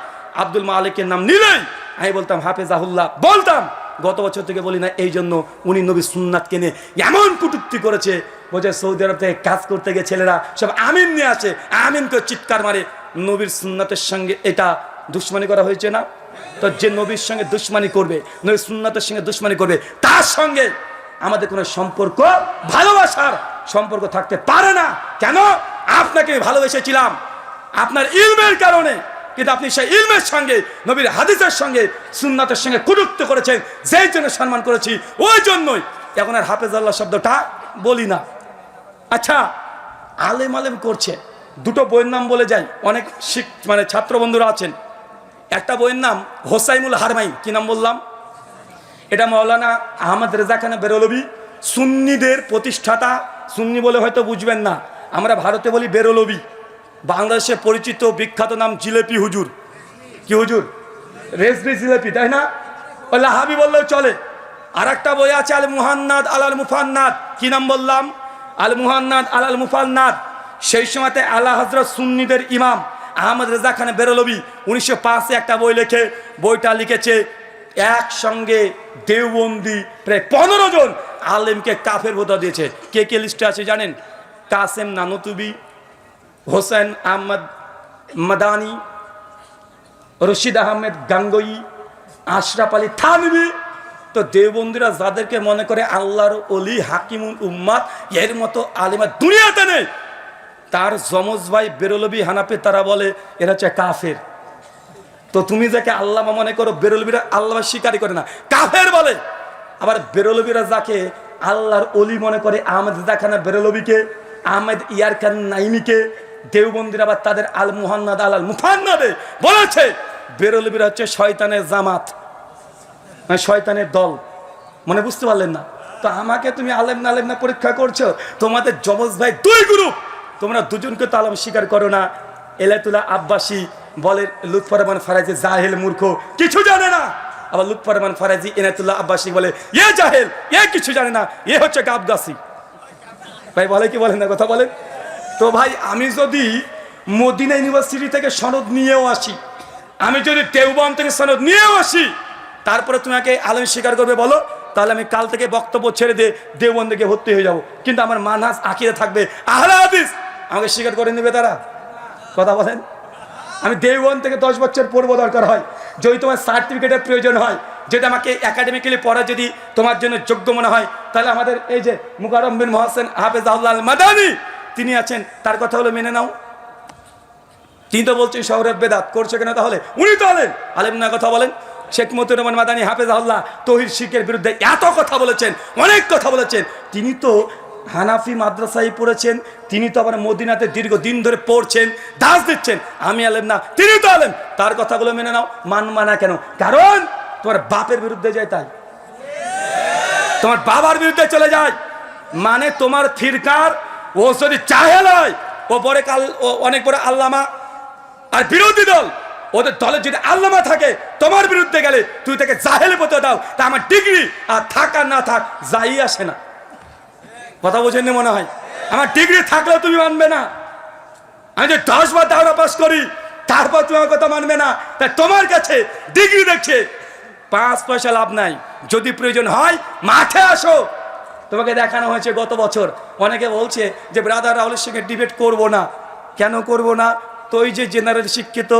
আব্দুল মালিকের নাম নিলেই আমি বলতাম হাফেজাহুল্লাহ বলতাম। গত বছর থেকে বলি না, এই জন্য উনি নবী সুন্নাতকে নিয়ে এমন কটূক্তি করেছে, বলছে সৌদি আরব থেকে কাজ করতে গিয়ে ছেলেরা সব আমিন নিয়ে আসে, আমিন করে চিৎকার মারে। নবীর সুন্নাতের সঙ্গে এটা দুশ্মনী করা হয়েছে না? তো যে নবীর সঙ্গে দুশ্মনী করবে, নবীর সুন্নাতের সঙ্গে দুশ্মনী করবে, তার সঙ্গে আমাদের কোনো সম্পর্ক, ভালোবাসার সম্পর্ক থাকতে পারে না। কেন? আপনাকে ভালোবেসেছিলাম আপনার ইলমের কারণে, কিন্তু আপনি সেই ইলমের সঙ্গে নবীর হাদিসের সঙ্গে সুন্নাতের সঙ্গে কটূক্তি করেছেন, যেই জন্য সম্মান করেছি ওই জন্যই এখন আর হাফেজাল্লাহ শব্দটা বলি না। আচ্ছা, আলেম আলেম করছে, দুটো বইয়ের নাম বলে যাই, অনেক মানে ছাত্র বন্ধুরা আছেন। একটা বইয়ের নাম হোসাইমুল হারমাইন। কি নাম বললাম? এটা মাওলানা আহমদ রেজা খান বেরলভী, সুন্নিদের প্রতিষ্ঠাতা। সুন্নি বলে হয়তো বুঝবেন না, আমরা ভারতে বলি বেরলভী। বাংলাদেশে পরিচিত বিখ্যাত নাম জিলেপি হুজুর। কি হুজুর? রেজবি জিলেপি, তাই না? লাহাবি বললেও চলে। আর একটা বই আছে আল মুহান্নাদ আলাল মুফান্নাদ। কি নাম বললাম? আল মুহান্নাদ আলাল মুফান্নাদ। সেই সময়তে আলা হযরত সুন্নিদের ইমাম আহমদ রেজা খান বেরলভী 1905-এ একটা বই লেখে। বইটা লিখেছে একসঙ্গে দেওবন্দি প্রায় 15 জন আলেমকে কাফের ভোতা দিয়েছে। কে কে লিস্টে আছে জানেন? কাসেম নানুতুবি, হোসেন আহমদ মাদানি, রশিদ আহমেদ গাঙ্গোয়ী, আশরাফ আলী থানভী। তো দেওবন্দিরা যাদেরকে মনে করে আল্লাহর ওলি, হাকিমুল উম্মাত, এর মতো আলেমা দুনিয়াতে নেই, তার যমজ ভাই বেরলভী হানাফি, তারা বলে এরা হচ্ছে কাফের। তো তুমি যাকে আল্লাহ মনে করো, বেরলভীরা আল্লাহ স্বীকারই করে না, কাফের বলে। আবার বেরলভীরা যাকে আল্লাহর ওলি মনে করে, আহমদ রেজা খান বেরলভীকে, আহমেদ ইয়ার খান নাইমিকে, দেওবন্দিরা আবার তাদের আল মুহান্নাদ আলাল মুফান্নাদে বলেছে বেরলভীরা হচ্ছে শয়তানের জামাত, মানে শয়তানের দল। মনে বুঝতে পারলেন না? তো আমাকে তুমি আলেম না আলেম না পরীক্ষা করছো। তোমাদের যমজ ভাই 2 গ্রুপ, তোমরা দুজনকে তো আলম স্বীকার করো না। এলাতুল্লাহ আব্বাসী বলে লুৎফর রহমান ফারাজি জাহেল, মূর্খ, কিছু জানে না। আবার লুৎফর রহমান ফারাজি এনাতুল্লাহ আব্বাসী বলে এ জাহেল, এ কিছু জানে না, এ হচ্ছে গাবগাছি। ভাই বলে কি বলেন না, কথা বলেন তো ভাই। আমি যদি মদিনা ইউনিভার্সিটি থেকে সনদ নিয়েও আসি, আমি যদি দেওবন্দ থেকে সনদ নিয়েও আসি, তারপরে তোমাকে আলেম স্বীকার করবে বলো, তাহলে আমি কাল থেকে বক্তব্য ছেড়ে দিয়ে দেওবন্দে গিয়ে ভর্তি হয়ে যাব। কিন্তু আমার মানহাজ আকীদা থাকবে আহলে হাদিস, আমাকে স্বীকার করে নেবে তারা, কথা বলেন। আমি দেওবন্দ থেকে 10 বছর পড়বো দরকার হয়, যদি তোমার সার্টিফিকেটের প্রয়োজন হয়, যেটা আমাকে একাডেমিক্যালি পড়া যদি তোমার জন্য যোগ্য মনে হয়, তাহলে আমাদের এই যে মুকাররম বিন মহসেন হাফেজাহুল্লাহ আল মাদানী তিনি আছেন, তার কথা হলো মেনে নাও। তিনি তো বলছেন শহরের বেদাত করছে কেন, তাহলে উনি তো আলেম না, কথা বলেন। শেখ মতিউর রহমান মাদানী হাফেজাহুল্লাহ তৌহিদ শিরকের বিরুদ্ধে এত কথা বলেছেন, অনেক কথা বলেছেন। তিনি তো হানাফি মাদ্রাসায় পড়েছেন, তিনি তো আবার মদিনাতে দীর্ঘদিন ধরে পড়ছেন, দাস দিচ্ছেন। আমি আলেম না, তিনি তো আলেম, তার কথাগুলো মেনে নাও। মানবা না কেন? কারণ তোমার বাপের বিরুদ্ধে যায়, তাই তোমার বাবার বিরুদ্ধে চলে যায়। মানে তোমার ফিরকার ও যদি জাহেল হয়, ও পরে কাল ও অনেক বড় আল্লামা, আর বিরোধী দল ওদের দলে যদি আল্লামা থাকে, তোমার বিরুদ্ধে গেলে তুই তাকে জাহেল বলতে দাও, তা আমার ডিগ্রি আর থাক আর না থাক যাই আসে না। কথা বোঝেন মনে হয়, আমার ডিগ্রি থাকলেও তুমি মানবে না। আমি যে 10 বার দাওরা পাস করি, তারপর তুমি আমার কথা মানবে না। তাই তোমার কাছে ডিগ্রি দেখছে 5 পয়সা লাভ নাই। যদি প্রয়োজন হয় মাঠে আসো, তোমাকে দেখানো হয়েছে গত বছর। অনেকে বলছে যে ব্রাদার রাহুলের সঙ্গে ডিবেট করব না। কেন করব না? তো ওই যে জেনারেল শিক্ষিত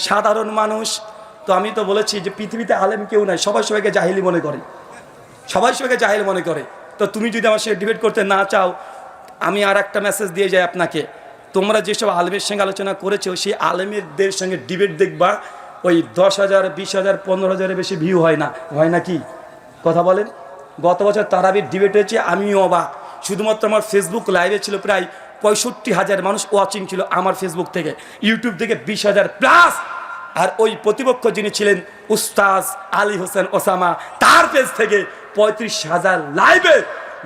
সাধারণ মানুষ, তো আমি তো বলেছি যে পৃথিবীতে আলেম কেউ নাই, সবাই সবাইকে জাহিলি মনে করে, সবাই সবাইকে জাহিল মনে করে। তো তুমি যদি আমার সঙ্গে ডিবেট করতে না চাও, আমি আর একটা মেসেজ দিয়ে যাই আপনাকে, তোমরা যেসব আলেমের সঙ্গে আলোচনা করেছো, সেই আলেমেরদের সঙ্গে ডিবেট দেখবা, ওই 10,000, 20,000, 15,000-এর বেশি ভিউ হয় না, হয় না কি? কথা বলেন। গত বছর তারাবির ডিবেট হয়েছে, আমিও অবাক। শুধুমাত্র আমার ফেসবুক লাইভে ছিল প্রায় 65,000 মানুষ ওয়াচিং ছিল আমার ফেসবুক থেকে, ইউটিউব থেকে 20,000 প্লাস। আর ওই প্রতিপক্ষ যিনি ছিলেন উস্তাজ আলী হোসেন ওসামা, তার পেজ থেকে 35,000 লাইভে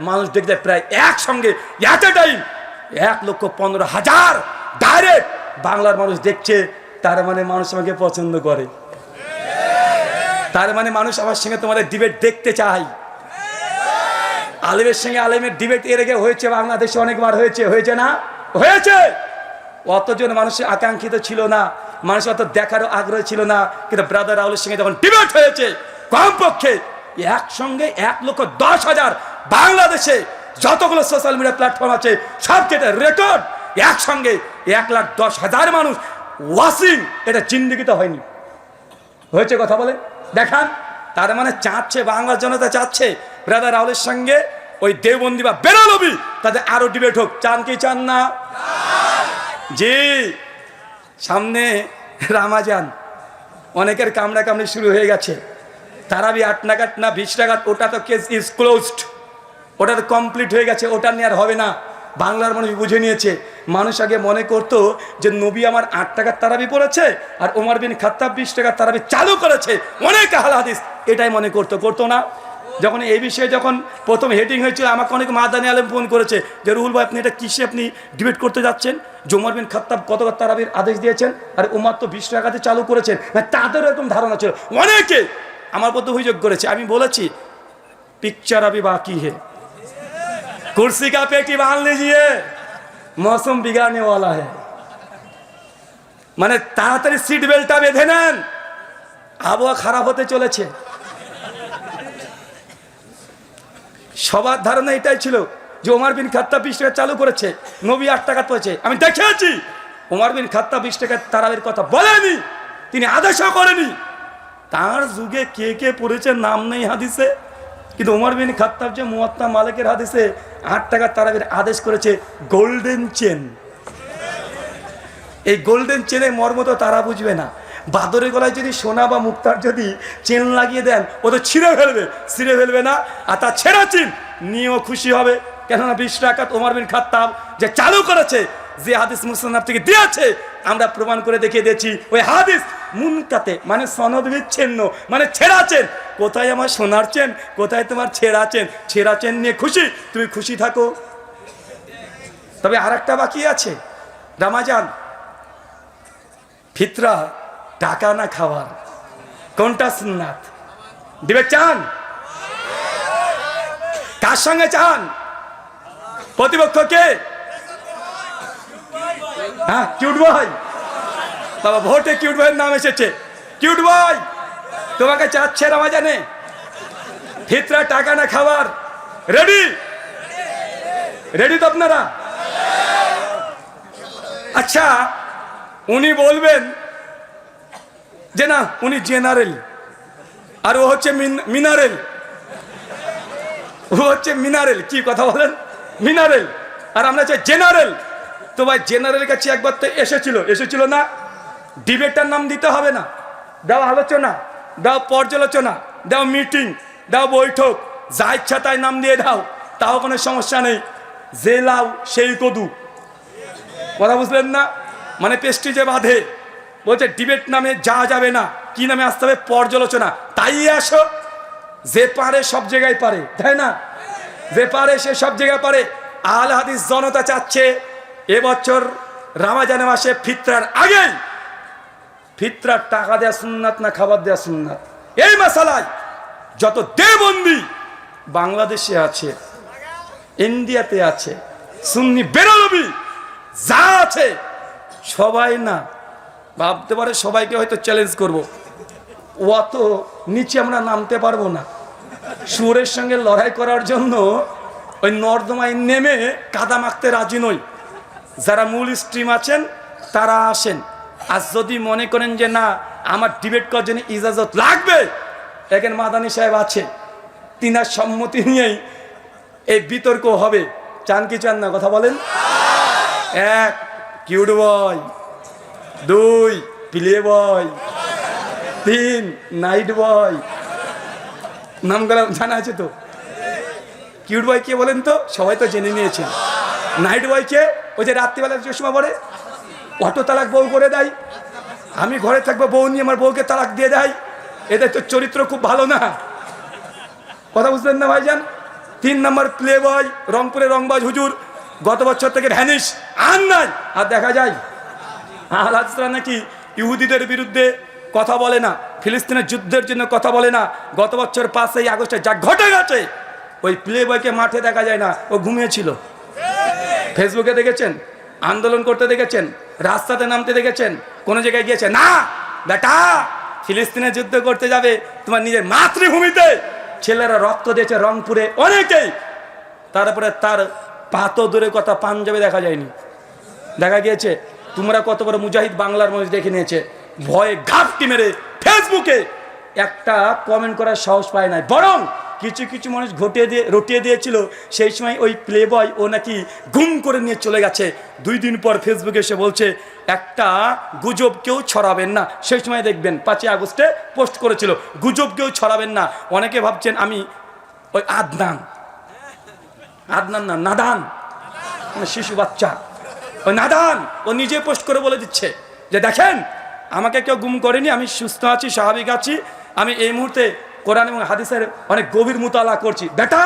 মানুষ দেখলে প্রায় একসঙ্গে এট এ টাইম 1,15,000 ডাইরেক্ট বাংলার মানুষ দেখছে। তার মানে মানুষ আমাকে পছন্দ করে, তার মানে মানুষ আমার সঙ্গে তোমাদের ডিবেট দেখতে চায়। আলেমের সঙ্গে আলেমের ডিবেট এর আগে হয়েছে বাংলাদেশে, অনেকবার হয়েছে, হয়েছে না? হয়েছে। অতজন মানুষের আকাঙ্ক্ষিত ছিল না, মানুষ অত দেখারও আগ্রহ ছিল না। কিন্তু ব্রাদার রাহুলের সঙ্গে যখন ডিবেট হয়েছে, কমপক্ষে একসঙ্গে 1,10,000 বাংলাদেশে যতগুলো সোশ্যাল মিডিয়া প্ল্যাটফর্ম আছে সবচেয়ে রেকর্ড, একসঙ্গে 1,10,000 মানুষ ওয়াচিং। এটা জিন্দেগিতে হয়নি, হয়েছে। কথা বলে দেখান। তার মানে চাচ্ছে, বাংলার জনতা চাচ্ছে ব্রাদার রাহুলের সঙ্গে ওই দেওবন্দি বা বেরলবি তাদের আরো ডিবেট হোক। চান কি চান না? জি। সামনে রামাজান, অনেকের কামড়া কামড়ি শুরু হয়ে গেছে। তারাবি 8 নাগাদ না 20 নাগাদ, ওটা তো কেস ইজ ক্লোজড, ওটা তো কমপ্লিট হয়ে গেছে, ওটা নিয়ে আর হবে না। বাংলার মানুষ বুঝে নিয়েছে। মানুষ আগে মনে করতো যে নবী আমার 8 টাকার তারাবি পড়েছে আর ওমর বিন খাত্তাব 20 টাকার তারাবি চালু করেছে, অনেক আহলে হাদিস এটাই মনে করতো না। যখন এই বিষয়ে যখন প্রথম হেডিং হয়েছিল, আমাকে অনেক মাদানী আলেম ফোন করেছে যে রুহুল ভাই আপনি এটা কিসে আপনি ডিবেট করতে যাচ্ছেন? যে ওমর বিন খাত্তাব কত তারাবির আদেশ দিয়েছেন আর ওমর তো 20 টাকাতে চালু করেছেন। তাদেরও এরকম ধারণা ছিল, অনেকে আমার প্রতি অভিযোগ করেছে। আমি বলেছি পিকচার আবি বাকি হে, कुर्सी का पेटी बांध लीजिए, मौसम बिगाड़ने वाला है। মানে তাড়াতাড়ি সিট বেল্টটা বেঁধে নেন, আবহাওয়া খারাপ হতে চলেছে। সবার ধারণা এটাই ছিল যে ওমর বিন খাত্তাব 20 টাকা চালু করেছে, নবী 8 টাকা পড়েছে। আমি দেখেছি ওমর বিন খাত্তাব 20 টাকা তারাবির কথা বলেনি, তিনি আদেশও করেনি। তার যুগে কে কে পড়েছে নাম নেই হাদিসে, কিন্তু ওমর বিন খাত্তাব যে মুয়াত্তা মালিকের হাদিসে 8 টাকা তারাবির আদেশ করেছে। গোল্ডেন চেন, এই গোল্ডেন চেনের মর্ম তো তারা বুঝবে না। বাদরের গলায় যদি সোনা বা মুক্তার যদি চেন লাগিয়ে দেন, ও তো ছিঁড়ে ফেলবে না। আর তার ছেঁড়া চেন নিয়েও খুশি হবে, কেননা 20 টাকা ওমর বিন খাত্তাব যে চালু করেছে, যে হাদিস মুসনাদ থেকে দিয়েছে, আমরা প্রমাণ করে দেখিয়ে দিয়েছি ওই হাদিস মুনকাতে, মানে সনদ বিচ্ছিন্ন, মানে ছেঁড়া চেন। কোথায় আমার সোনার চেন, কোথায় তোমার ছেঁড়া চেন? ছেঁড়া চেন নিয়ে খুশি, তুমি খুশি থাকো। তবে আর একটা বাকি আছে, রামাজান, ফিতরা, টাকা না খাওয়ার, কোনটা সুন্নাত? দিবে চান? কার সঙ্গে চান? প্রতিপক্ষ কে? হ্যাঁ, কিউট বয়। বাবা ভোটে কিউট বয়ের নাম এসেছে। কিউট বয় তোমাকে চাচ্ছে রমাজানে, ফিতরা টাকা না খাবার। রেডি? রেডি তো আপনারা? আচ্ছা, উনি বলবেন যে না উনি জেনারেল আর ও হচ্ছে মিনারেল। ও হচ্ছে মিনারেল। কি কথা বলেন? মিনারেল আর আমরা চাই জেনারেল। তো ভাই জেনারেল কাছে একবার তো এসেছিল না? ডিবেটটার নাম দিতে হবে না, দাও আলোচনা, দাও পর্যালোচনা, দাও মিটিং, দাও বৈঠক, যা ইচ্ছা তাই নাম দিয়ে দাও, তাও কোনো সমস্যা নেই। যে লাউ সেই কদু, কথা বুঝলেন না? মানে পেস্টিজে বাঁধে। বলছে ডিবেট নামে যা যাবে না, কি নামে আসতে হবে? পর্যালোচনা। তাই আসো, যে পারে সব জায়গায় পারে, তাই না? যে পারে সে সব জায়গায় পারে। আহলে হাদিস জনতা চাচ্ছে এবছর রমজান মাসে ফিতরার আগেই ফিতরার টাকা দেয়া সুন্নাত না খাবার দেয়া সুন্নাত, এই মাসালায় যত দেবন্দি বাংলাদেশে আছে, ইন্ডিয়াতে আছে, সুন্নি বেরলবি যা আছে, সবাই না ভাবতে পারে সবাইকে হয়তো চ্যালেঞ্জ করব, অত নিচে আমরা নামতে পারবো না। সুরের সঙ্গে লড়াই করার জন্য ওই নর্দমায় নেমে কাদা মাখতে রাজি নই। যারা মূল স্ট্রিম আছেন তারা আসেন। আর যদি মনে করেন যে না আমার ডিবেট করার জন্য ইজাজত লাগবে, এখানে মাদানী সাহেব আছে, তিনার সম্মতি নিয়েই এই বিতর্ক হবে। চান কি চান না? কথা বলেন। 1 cute boy, 2 play boy, 3 night boy. নামগুলো জানা আছে তো? কিউট বয় কে বলেন তো? সবাই তো জেনে নিয়েছেন। নাইট বয় কে? ওই যে রাত্রিবেলা চশমা পরে অটো তালাক বউ করে দেয়। আমি ঘরে থাকবো, বউ নিয়ে আমার বউকে তালাক দিয়ে দেয়। এদের তো চরিত্র খুব ভালো না, কথা বুঝলেন না ভাইজান? 3 নম্বর প্লে বয়, রংপুরে রংবাজ হুজুর, গত বছর থেকে ভ্যানিশ, আর নাই। আর দেখা যায় আহলে হাদিসরা নাকি ইহুদিদের বিরুদ্ধে কথা বলে না, ফিলিস্তিনের যুদ্ধের জন্য কথা বলে না। গত বছর 5ই আগস্টে যা ঘটে গেছে, ওই প্লে বয়কে মাঠে দেখা যায় না, ও ঘুমিয়েছিল। ফেসবুকে দেখেছেন, আন্দোলন করতে দেখেছেন, রাস্তাতে নামতে দেখেছেন, কোন জায়গায় গিয়েছে না? বেটা ফিলিস্তিনে যুদ্ধ করতে যাবে তোমার নিজের মাতৃভূমিতে, ছেলেরা রক্ত দিয়েছে রংপুরে অনেকেই। তারপরে তার পাতো দূরের কথা পাঞ্জাবে দেখা যায়নি, দেখা গিয়েছে। তোমরা কত বড় মুজাহিদ বাংলার মানুষ দেখে নিয়েছে, ভয়ে ঘাপটি মেরে ফেসবুকে একটা কমেন্ট করার সাহস পায় নাই। বরং কিছু কিছু মানুষ রটিয়ে দিয়েছিল সেই সময় ওই প্লে বয় ও নাকি গুম করে নিয়ে চলে গেছে। 2 দিন পর ফেসবুকে এসে বলছে একটা গুজব কেউ ছড়াবেন না। সেই সময় দেখবেন 5ই আগস্টে পোস্ট করেছিল গুজব কেউ ছড়াবেন না। অনেকে ভাবছেন আমি ওই আদনান না নাদান, মানে শিশু বাচ্চা, ওই নাদান ও নিজে পোস্ট করে বলে দিচ্ছে যে দেখেন আমাকে কেউ গুম করেনি, আমি সুস্থ আছি, স্বাভাবিক আছি, আমি এই মুহূর্তে কোরআন এবং হাদিসের অনেক গভীর মুতালা করছি। বেটা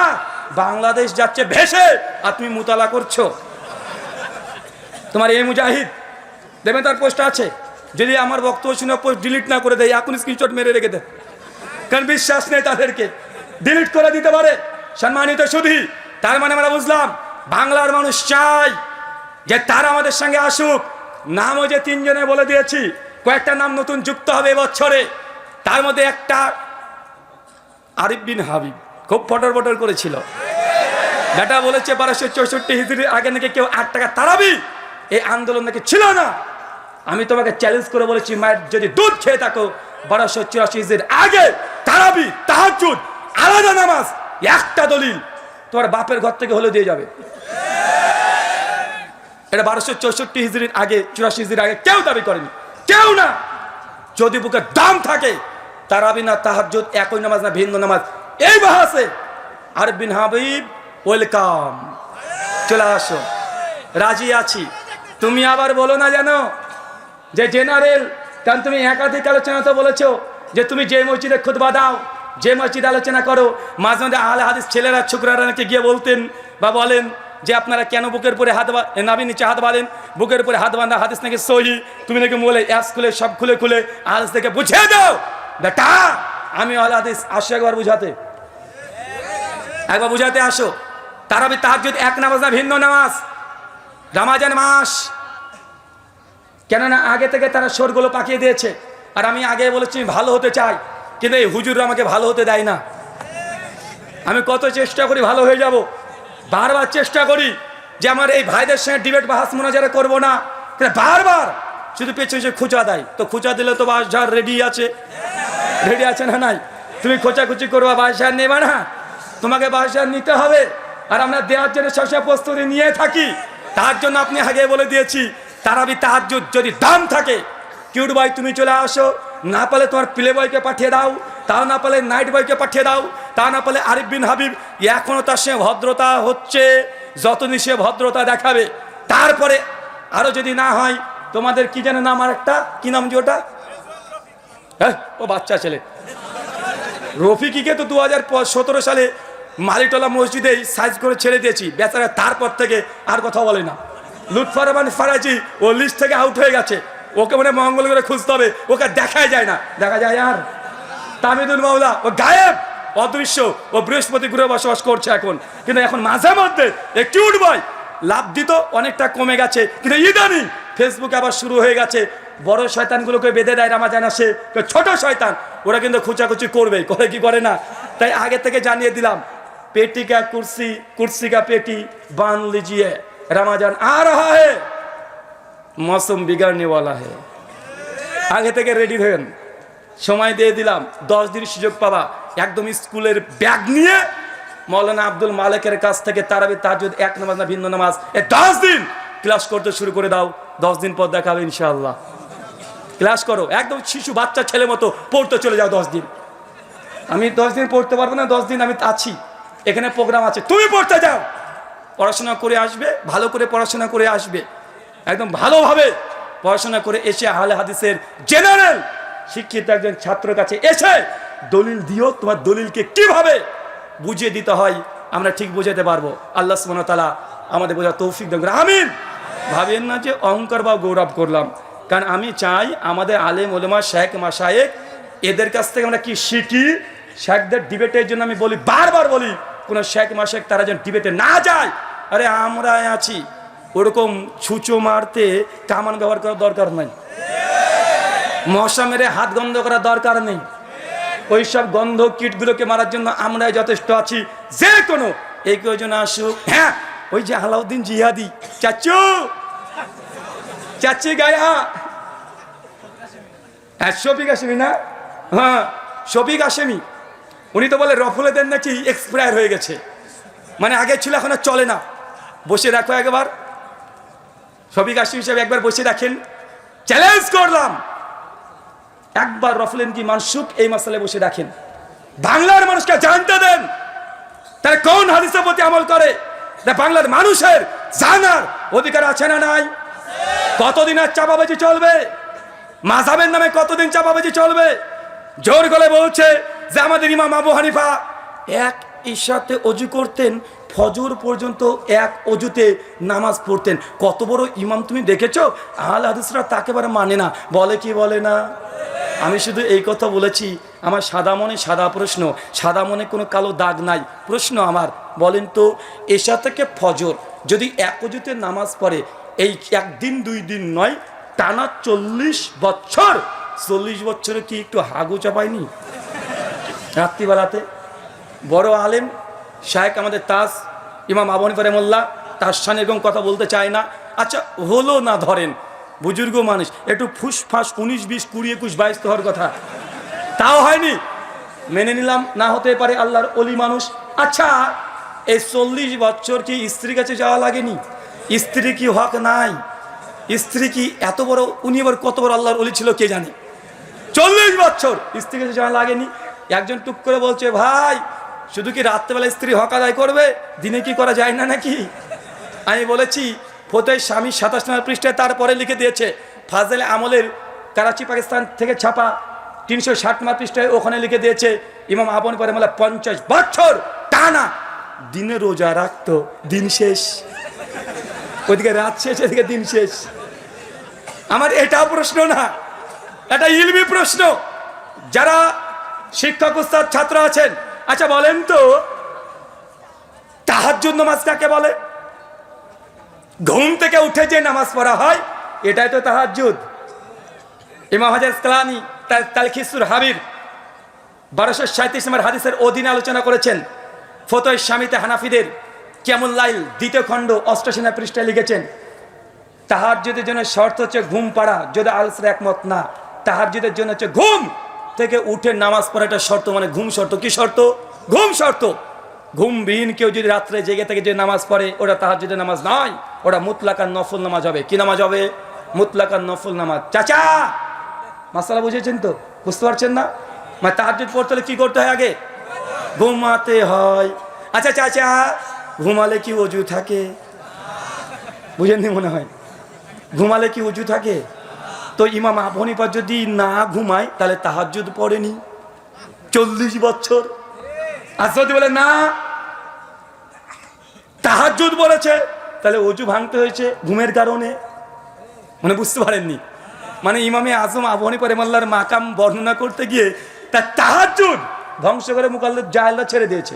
বাংলাদেশ যাচ্ছে ভেসে আর তুমি মুতালা করছো। তোমার এই মুজাহিদ দেবেন, তার পোস্ট আছে, যদি আমার বক্তব্য শুনে পোস্ট ডিলিট না করে দেয় এখন স্ক্রিনশট মেরে রেখে দেয়, কারণ বিশ্বাস নেই তাদেরকে, ডিলিট করে দিতে পারে। সম্মানিত সুধী, তার মানে আমরা বুঝলাম বাংলার মানুষ চাই যে তারা আমাদের সঙ্গে আসুক। নামও যে 3 জনে বলে দিয়েছি, কয়েকটা নাম নতুন যুক্ত হবে এবছরে। তার মধ্যে একটা আরিফ বিন হাবিব খুব ফটর করেছিল। বেটা বলেছে 1264 হিজরির আগে নাকি কেউ 8 টাকা তারাবি এই আন্দোলন নাকি ছিল না। আমি তোমাকে চ্যালেঞ্জ করে বলেছি, মায়ের যদি দুধ খেয়ে থাকো 1284 হিজরির আগে তারাবি তাহাজ্জুদ আলাদা নামাজ একটা দলিল তোমার বাপের ঘর থেকে হলে দিয়ে যাবে। এটা 1264 হিজরির আগে 84 হিজরির আগে কেউ দাবি করেনি, কেউ না। যদি বুকে দাম থাকে তারাবি না তাহাজ্জুদ একই নামাজ না ভিন্ন নামাজ, এই বাহাসে আরিফ বিন হাবিব ওয়েলকাম, চলে আসো, রাজি আছি। তুমি আবার বলো না জানো যে জেনারেল, কারণ তুমি একাধিক আলোচনা তো বলেছো যে তুমি যে মসজিদে খুতবা দাও, যে মসজিদে আলোচনা করো, মাঝে মাঝে আহলে হাদিস ছেলেরা ছোকরারা নাকি গিয়ে বলতেন বা বলেন যে আপনারা কেন বুকের উপরে হাত নাভি নিচে হাত বাঁধেন, বুকের উপরে হাত বাঁধা হাদিস নাকি সহি। তুমি নাকি বলে খুলে সব খুলে হাদিস থেকে বুঝিয়ে দাও। বেটা আমি আহলে হাদিস আসো, একবার বুঝাতে আসো। তারাবি তাহাজ্জুদ এক নামাজ না ভিন্ন নামাজ? রমজান মাস, কেননা আগে থেকে তারা সোরগুলো পাকিয়ে দিয়েছে। আর আমি আগে বলেছি ভালো হতে চাই, কিন্তু এই হুজুররা আমাকে ভালো হতে দেয় না। আমি কত চেষ্টা করি ভালো হয়ে যাব, বারবার চেষ্টা করি যে আমার এই ভাইদের সঙ্গে ডিবেট বাহাস মোনাজারা করবো না, কিন্তু বারবার শুধু পেছনে খুঁচা দেয়। তো খুঁচা দিলে তো বাসঝাড় রেডি আছে, রেডি আছে না নাই? তুমি খোঁচাখুচি করবা, বাসঝাড় নেবা না, তোমাকে বাসঝাড় নিতে হবে। আর আমরা দেওয়ার জন্য সবসময় প্রস্তুতি নিয়ে থাকি। তার জন্য আপনি আগে বলে দিয়েছি, তারাবি তাহাজ্জুদ যদি দাম থাকে, কিউট বয় তুমি চলে আসো, না পালে তোমার প্লে বয়কে পাঠিয়ে দাও, তাও না পালে নাইট বয়কে পাঠিয়ে দাও, তা না পালে আরিফ বিন হাবিব, এখনও তার সঙ্গে ভদ্রতা হচ্ছে, যতদিন সে ভদ্রতা দেখাবে। তারপরে আরো যদি না হয়, তোমাদের কি যেন নাম, আর একটা কি নাম যে ওটা, হ্যাঁ ও বাচ্চা ছেলে রফিকিকে তো 2017 সালে মালিটোলা মসজিদে সাইজ করে ছেড়ে দিয়েছি, বেচারা তারপর থেকে আর কথা বলে না। লুৎফর রহমান ফারাজি ও লিস্ট থেকে আউট হয়ে গেছে, ওকে মনে মঙ্গল করে খুঁজতে হবে, ওকে দেখাই যায় না। দেখা যায় আর তামিদুল মাওলা, ও গায়েব, অদৃশ্য, ও বৃহস্পতি গ্রহে বসবাস করছে এখন। কিন্তু এখন মাঝে মধ্যে একটু উঠবই, লাভ দিত অনেকটা কমে গেছে, কিন্তু ইদানিং ফেসবুকে আবার শুরু হয়ে গেছে। বড় শয়তানগুলোকে বেঁধে দেয় রমজান আসে, ছোট শয়তান ওরা কিন্তু খুচাখুচি করবে, করে কি করে না? তাই আগে থেকে জানিয়ে দিলাম, पेटी का कुर्सी, कुर्सी का पेटी बांध लीजिए, रमजान आ रहा है, मौसम बिगड़ने वाला है। आगे থেকে রেডি হন, সময় দিয়ে দিলাম 10 দিন সুযোগ পাবা। একদম স্কুলের ব্যাগ নিয়ে মৌলানা আব্দুল মালিকের কাছ থেকে তারাবি তাহাজ্জুদ এক নামাজ না ভিন্ন নামাজ, এই 10 দিন ক্লাস করতে শুরু করে দাও। 10 দিন পর দেখাবে ইনশাআল্লাহ। ক্লাস করো, একদম শিশু বাচ্চা ছেলে মতো পড়তে চলে যাও 10 দিন। আমি 10 দিন পড়তে পারবো না, 10 দিন আমি আছি, এখানে প্রোগ্রাম আছে, তুমি পড়তে যাও, পড়াশোনা করে আসবে, ভালো করে পড়াশোনা করে আসবে, একদম ভালোভাবে পড়াশোনা করে এসে আহলে হাদিসের জেনারেল শিক্ষিত একজন ছাত্রের কাছে এসে দলিল দিও, তোমার দলিলকে কিভাবে বুঝিয়ে দিতে হয় আমরা ঠিক বুঝাতে পারবো। আল্লাহ সুবহানাহু ওয়া তাআলা আমাদের বোঝার তৌফিক দান করুন, আমিন। ভাবেন না যে অহংকার বা গৌরব করলাম, কারণ আমি চাই আমাদের আলেম ওলামা শায়েখ মাশায়েখ এদের কাছ থেকে আমরা কি শিখি। শেখদের ডিবেটের জন্য আমি বলি, বারবার বলি, কোনো শেখ মাশায়েখ তারা যেন ডিবেটে না যায়। আরে আমরা আছি, ওরকম ছুঁচো মারতে কামান ব্যবহার করার দরকার নাই, মশা মেরে হাত গন্ধ করার দরকার নেই, ওই সব গন্ধ কীটগুলোকে মারার জন্য আমরাই যথেষ্ট আছি। যে কোনো এই কেউজন আসুক, হ্যাঁ ওই যে আলাউদ্দিন জিহাদি চাচু, চাচি গায়া, হ্যাঁ শফিক হাশেমি না, হ্যাঁ শফিক হাশেমি, উনি তো বলে রফুলেদের নাকি এক্সপায়ার হয়ে গেছে, মানে আগে ছিল এখন আর চলে না। বসে রাখো একবার, শফিক হাশেমি সাহেব একবার বসে রাখেন, চ্যালেঞ্জ করলাম, একবার রফুলেন কি মানসুক এই মাসালে বসে রাখেন, বাংলার মানুষকে জানতে দেন তারা কোন হাদিসের প্রতি আমল করে। বাংলার মানুষের জানার অধিকার আছে না নাই? কতদিন আর চাপাবাজি চলবে? মাযহাবের নামে কতদিন চাপাবাজি চলবে? জোর গলায় বলছে যে আমাদের ইমাম আবু হানিফা এক ইশাতে অজু করতেন, ফজর পর্যন্ত এক অজুতে নামাজ পড়তেন। কত বড় ইমাম তুমি দেখেছো? আহলে হাদিসরা তাকে বারে মানে না, বলে কি বলে না? আমি শুধু এই কথা বলেছি, আমার সাদা মনে সাদা প্রশ্ন, সাদা মনে কোনো কালো দাগ নাই। প্রশ্ন আমার, বলেন তো এশা থেকে ফজর যদি এক অজুতে নামাজ পড়ে, এই একদিন দুই দিন নয়, টানা 40 বছর, 40 বছরে কি একটু হাগু চাপায়নি রাত্রিবেলাতে? বড় আলেম শায়েখ আমাদের তাজ ইমাম আবু হানিফা রাহিমাহুল্লাহ, তার সামনে এরকম কথা বলতে চায় না। আচ্ছা হলো না, ধরেন বুজুর্গ মানুষ, একটু ফুসফাস 19, 20, 20, 21, 22 হওয়ার কথা, তাও হয়নি, মেনে নিলাম না হতে পারে, আল্লাহর অলি মানুষ। আচ্ছা এই 40 বছর কি স্ত্রীর কাছে যাওয়া লাগেনি? স্ত্রী কি হক নাই? স্ত্রী কি এত বড়, উনি এবার কত বড় আল্লাহর অলি ছিল কে জানে? 40 বছর স্ত্রীর কাছে যাওয়া লাগেনি। একজন টুক করে বলছে, ভাই শুধু কি রাত্রেবেলা স্ত্রী হক আদায় করবে, দিনে কি করা যায় না নাকি? আমি বলেছি ফতোয়া স্বামী 27 নম্বর পৃষ্ঠায় তারপরে লিখে দিয়েছে, ফাজলে আমলের করাচি পাকিস্তান থেকে ছাপা 360 নম্বর পৃষ্ঠায় ওখানে লিখে দিয়েছে, ইমাম আবু হানিফা রাহিমাহুল্লাহ 50 বছর টানা দিনে রোজা রাখতো, দিন শেষ, ওইদিকে রাত শেষ, এদিকে দিন শেষ। আমার এটা প্রশ্ন না, এটা ইলমি প্রশ্ন। যারা শিক্ষক উস্তাদ ছাত্র আছেন, আচ্ছা বলেন তো তাহাজ্জুদ নামাজ কাকে বলে? ঘুম থেকে উঠে যে নামাজ পড়া হয় এটাই তো তাহাজ্জুদ। ইমাম হাজার আসকালানী তার তালখিসুল হাবির 1237 নম্বর হাদিসের অধীনে আলোচনা করেছেন। ফতোয়া শামিতে হানাফিদের কিয়ামুল লাইল 2য় খণ্ড 88 পৃষ্ঠায় লিখেছেন, তাহাজ্জুদের জন্য শর্ত হচ্ছে ঘুম পাড়া। যদি আলসের একমত না, তাহাজ্জুদের জন্য হচ্ছে ঘুম থেকে উঠে নামাজ পড়াটা শর্ত, মানে ঘুম শর্ত। কি শর্ত? ঘুম শর্ত। ঘুমবিহীন কেউ যদি রাত্রে জেগে থেকে যে নামাজ পড়ে ওটা তাহাজ্জুদের নামাজ নয়, ওটা মুতলাকান নফল নামাজ হবে। কি নামাজ হবে? মুতলাকান নফল নামাজ। চাচা মাসালা বুঝেছেন তো? বুঝতে পারছেন না? মানে তাহাজ্জুদ পড়তে হলে কি করতে হয়? আগে ঘুমাতে হয়। আচ্ছা চাচা, ঘুমালে কি ওযু থাকে? বুঝেননি মনে হয়। ঘুমালে কি ওযু থাকে? তো ইমাম আবু হানিফা যদি না ঘুমায় তাহলে তাহাজ্জুদ পড়েনি 40 বছর। আর যদি বলে না তাহাজ্জুদ বলেছে তাহলে ওযু ভাঙতে হয়েছে ঘুমের কারণে। মানে বুঝতে পারেননি? মানে ইমামে আজম আবু হানিফা রাহিমাহুল্লাহর মাকাম বর্ণনা করতে গিয়ে তার তাহাজ্জুদ ধ্বংস করে মুকাল্লিদ জাহেলরা ছেড়ে দিয়েছে।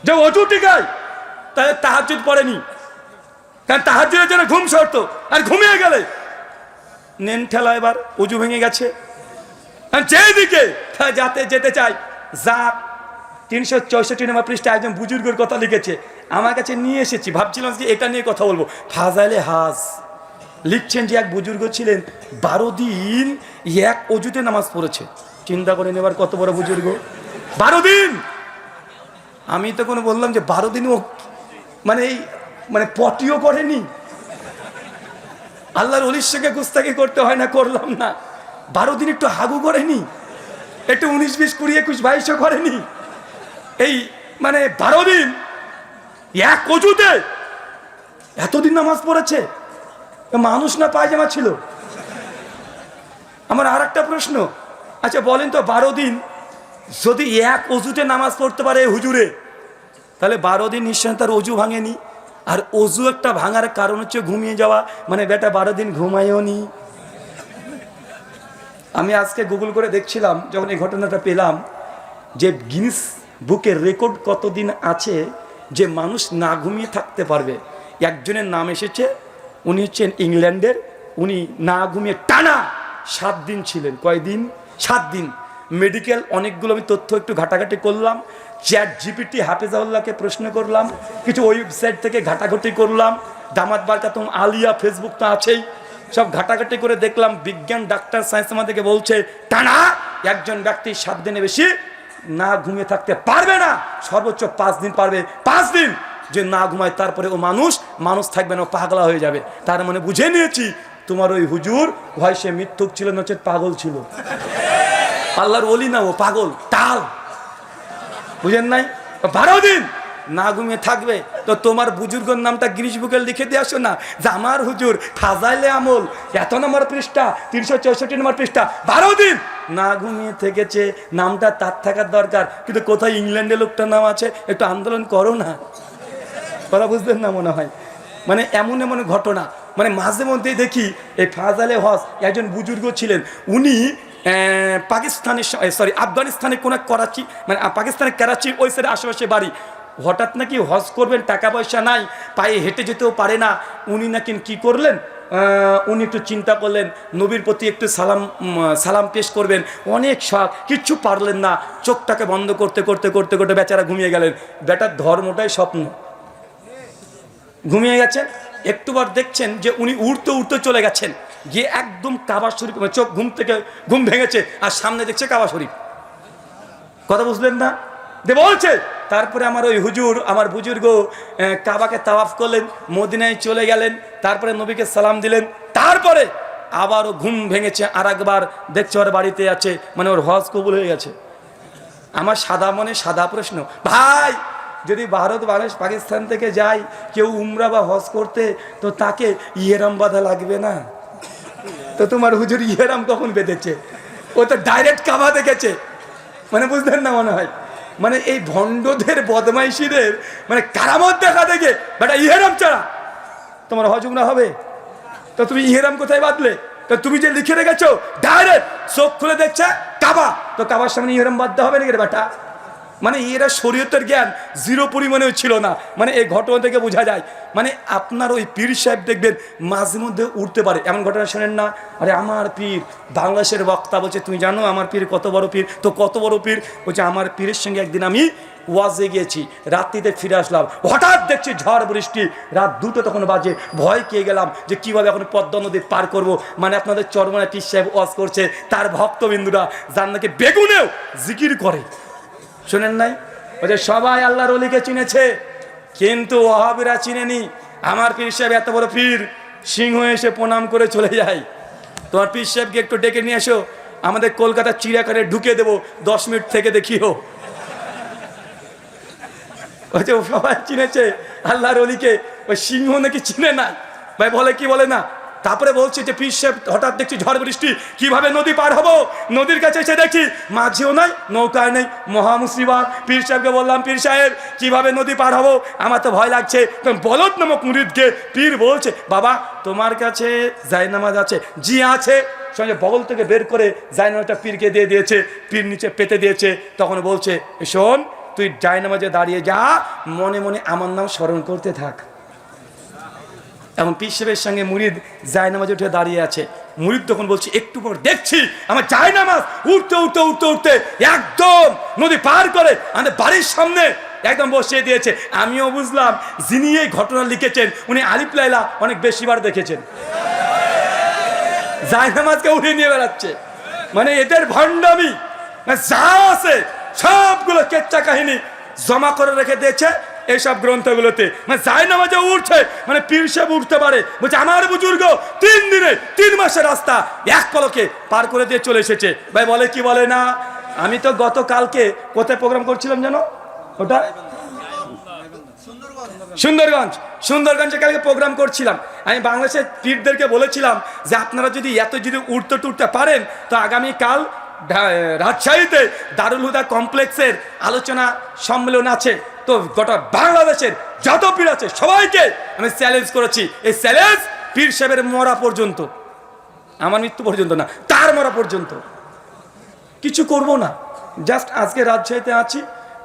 যে ওযু টিকায় তাহলে তাহাজ্জুদ পড়েনি, কারণ তাহাজ্জুদের জন্য ঘুম শর্ত। আর ঘুমিয়ে গেলে নেন ঠেলা, এবার ওযু ভেঙে গেছে। যেদিকে যাতে যেতে চাই যা। 364 নম্বর পৃষ্ঠায় একজন বুজুর্গের কথা লিখেছে, আমার কাছে নিয়ে এসেছি, ভাবছিলাম যে এটা নিয়ে কথা বলবো। ফাজাইলে হাজ লিখছেন যে এক বুজুর্গ ছিলেন 12 দিন এক অজুতে নামাজ পড়েছে। চিন্তা করে নেবার কত বড় বুজুর্গ। 12 দিন। আমি তো কোনো বললাম যে 12 দিন ও মানে পটিও করেনি। আল্লাহর ওলির সঙ্গে গুস্তাখি করতে হয় না, করলাম না। 12 দিন একটু হাগু করেনি, একটু 19, 20, 20, 21, 22 করেনি। এই মানে 12 দিন এক অজুতে এতদিন নামাজ পড়েছে। মানুষ না পায়জামা ছিল? আমার আর একটা প্রশ্ন, আচ্ছা বলেন তো 12 দিন যদি এক অজুতে নামাজ পড়তে পারে হুজুরে, তাহলে 12 দিন নিশ্চয় তার অজু ভাঙেনি। আর অজু একটা ভাঙার কারণ হচ্ছে ঘুমিয়ে যাওয়া। মানে বেটা 12 দিন ঘুমায়ও নি। আমি আজকে গুগল করে দেখছিলাম, যখন এই ঘটনাটা পেলাম, যে গিনেস বুকের রেকর্ড কতদিন আছে যে মানুষ না ঘুমিয়ে থাকতে পারবে। একজনের নাম এসেছে, উনি হচ্ছেন ইংল্যান্ডের। উনি না ঘুমিয়ে টানা 7 দিন ছিলেন। কয়দিন? 7 দিন। মেডিকেল অনেকগুলো আমি তথ্য একটু ঘাটাঘাটি করলাম। চ্যাট জিপিটি হাফেজাউল্লাহকে প্রশ্ন করলাম, কিছু ওয়েবসাইট থেকে ঘাটাঘাটি করলাম, দামাত বারকাতুম আলিয়া ফেসবুক তো আছেই, সব ঘাটাঘাটি করে দেখলাম বিজ্ঞান ডাক্তার সায়েন্স আমাদেরকে বলছে টানা একজন ব্যক্তি 7 দিনে বেশি না ঘুমিয়ে থাকতে পারবে না। সর্বোচ্চ 5 দিন পারবে। 5 দিন যে না ঘুমায় তারপরে ও মানুষ থাকবে না, পাগলা হয়ে যাবে। তার মানে বুঝে নিয়েছি তোমার ওই হুজুর হয় সে মিথ্যুক ছিল, নচে পাগল ছিল। আল্লাহর ওলি না, ও পাগল টাল। বুঝেন নাই? 12 দিন না ঘুমিয়ে থাকবে। তো তোমার বুজুর্গর নামটা গিনিস বুকে লিখে দিয়ে আসো না, যে আমার হুজুর ফাজাইলে আমল এত নম্বর পৃষ্ঠা 364 নম্বর পৃষ্ঠা 12 দিন না ঘুমিয়ে থেকেছে। নামটা তার থাকার দরকার, কিন্তু কোথায় ইংল্যান্ডে লোকটার নাম আছে? একটু আন্দোলন করো না। কথা বুঝলেন না মনে হয়? মানে এমন এমন ঘটনা, মানে মাঝে মধ্যেই দেখি এই ফাজাইলে হজ একজন বুজুর্গ ছিলেন। উনি আফগানিস্তানে কোন করাচি, মানে পাকিস্তানের করাচি ওই সাইডে আশেপাশে বাড়ি। হঠাৎ নাকি হজ করবেন, টাকা পয়সা নাই, পায়ে হেঁটে যেতেও পারে না। উনি নাকি কি করলেন, উনি একটু চিন্তা করলেন নবীর প্রতি একটু সালাম পেশ করবেন। অনেক শখ, কিচ্ছু পারলেন না। চোখটাকে বন্ধ করতে করতে করতে করতে বেচারা ঘুমিয়ে গেলেন। বেটার ধর্মটাই স্বপ্ন। ঘুমিয়ে গেছেন। একটুবার দেখছেন যে উনি উড়তে উড়তে চলে গেছেন, গিয়ে একদম কাবা শরীফ, চোখ ঘুম ভেঙেছে আর সামনে দেখছে কাবা শরীফ। কথা বুঝলেন না? বলছে তারপরে আমার ওই হুজুর, আমার বুজুর্গ কাবাকে তাওয়াফ করলেন, মদিনায় চলে গেলেন, তারপরে নবীকে সালাম দিলেন, তারপরে আবারও ঘুম ভেঙেছে। আর একবার দেখছে ওর বাড়িতে আছে, মানে ওর হজ কবুল হয়ে গেছে। আমার সাদা মনে সাদা প্রশ্ন, ভাই যদি ভারত বাংলাদেশ পাকিস্তান থেকে যায় কেউ উমরা বা হজ করতে, তো তাকে ইহরাম বাঁধা লাগবে না? তো তোমার হুজুর ইহরাম কখন বেঁধেছে? ও তো ডাইরেক্ট কাবা দেখেছে। মানে বুঝলেন না মনে হয়? মানে এই ভণ্ডদের বদমাইশিদের মানে কারামত দেখা দেখে বেটা ইহরাম ছাড়া তোমার হজ উমরা হবে? তো তুমি ইহরাম কোথায় বাঁধলে? তো তুমি যে লিখে রেখেছো ডাইরেক্ট চোখ খুলে দেখছে কাবা, তো কাবার সামনে ইহরাম বাঁধতে হবে নাকি রে বেটা? মানে এরা শরীয়তের জ্ঞান জিরো পরিমাণেও ছিল না। মানে এই ঘটনা থেকে বোঝা যায়, মানে আপনার ওই পীর সাহেব দেখবেন মাঝে মধ্যে উঠতে পারে। এমন ঘটনা শোনেন না, আরে আমার পীর, বাংলাদেশের বক্তা বলছে তুমি জানো আমার পীর কত বড় পীর? তো কত বড় পীর? বলছে আমার পীরের সঙ্গে একদিন আমি ওয়াজে গিয়েছি, রাত্রিতে ফিরে আসলাম, হঠাৎ দেখছি ঝড় বৃষ্টি, রাত 2টো তখন বাজে, ভয় খেয়ে গেলাম যে কীভাবে এখন পদ্মা নদী পার করব। মানে আপনাদের চরমনায় পীর সাহেব ওয়াজ করছে, তার ভক্তবিন্দুরা যার নাকি বেগুনেও জিকির করে, শোনেন নাই? ওই যে সবাই আল্লাহর ওলিকে চিনেছে, কিন্তু ওয়াহাবিরা চিনেনি। আমার পীর সাহেব এত বড় পীর, সিংহ এসে প্রণাম করে চলে যায়। তোমার পীর সাহেবকে একটু ডেকে নিয়ে এসো, আমাদের কলকাতার চিড়িয়াখানায় ঢুকে দেবো, 10 মিনিট থেকে দেখিও। ওই যে সবাই চিনেছে আল্লাহর ওলিকে, ওই সিংহ নাকি চিনে না ভাই, বলে কি বলে না। তারপরে বলছে যে পীর সাহেব হঠাৎ দেখছি ঝড় বৃষ্টি, কিভাবে নদী পার হবো? নদীর কাছে এসে দেখি মাঝিও নাই, নৌকায় নেই, মহা মুসিবত। পীর সাহেবকে বললাম পীর সাহেব কিভাবে নদী পার হবো, আমার তো ভয় লাগছে। বলদ নামক মুরিদকে পীর বলছে বাবা তোমার কাছে জায়নামাজ আছে? জি আছে। সঙ্গে বগল থেকে বের করে জায়নামাজটা পীরকে দিয়ে দিয়েছে, পীর নিচে পেতে দিয়েছে। তখন বলছে শোন, তুই জায়নামাজে দাঁড়িয়ে যা, মনে মনে আমার নাম স্মরণ করতে থাক। এখন পীর সাহেবের সঙ্গে মুরিদ জায়নামাজে উঠে দাঁড়িয়ে আছে। মুরিদ তখন বলছে একটু পর দেখছি আমার জায়নামাজ উঠতে উঠতে উঠতে উঠতে একদম নদী পার করে আমাদের বাড়ির সামনে একদম বসিয়ে দিয়েছে। আমিও বুঝলাম যিনি এই ঘটনা লিখেছেন উনি আলিফ লায়লা অনেক বেশিবার দেখেছেন, জায়নামাজকে উঠিয়ে নিয়ে বেড়াচ্ছে। মানে এদের ভণ্ডামি যা আছে সবগুলো কেচ্চা কাহিনী জমা করে রেখে দিয়েছে এইসব গ্রন্থগুলোতে। মানে জায়নামাজে উঠছে, মানে পীর সাহেব উঠতে পারে। বলছে আমার বুজুর্গ 3 দিনে 3 মাসের রাস্তা এক পলকে পার করে দিয়ে চলে এসেছে। ভাই বলে কি বলে না। আমি তো গতকালকে কোথায় প্রোগ্রাম করছিলাম জানো? ওটা সুন্দরগঞ্জে কালকে প্রোগ্রাম করছিলাম। আমি বাংলাদেশের পীরদেরকে বলেছিলাম যে আপনারা যদি উঠতে টুটতে পারেন তো আগামীকাল রাজশাহীতে দারুল হুদা কমপ্লেক্সের আলোচনা সম্মেলন আছে। তো গোটা বাংলাদেশের যত পীর আছে সবাইকে আমি চ্যালেঞ্জ করেছি, এই চ্যালেঞ্জ পীর সাহেবের মরা পর্যন্ত, আমার মৃত্যু পর্যন্ত না, তার মরা পর্যন্ত কিছু করব না। জাস্ট আজকে রাজশাহীতে আছি,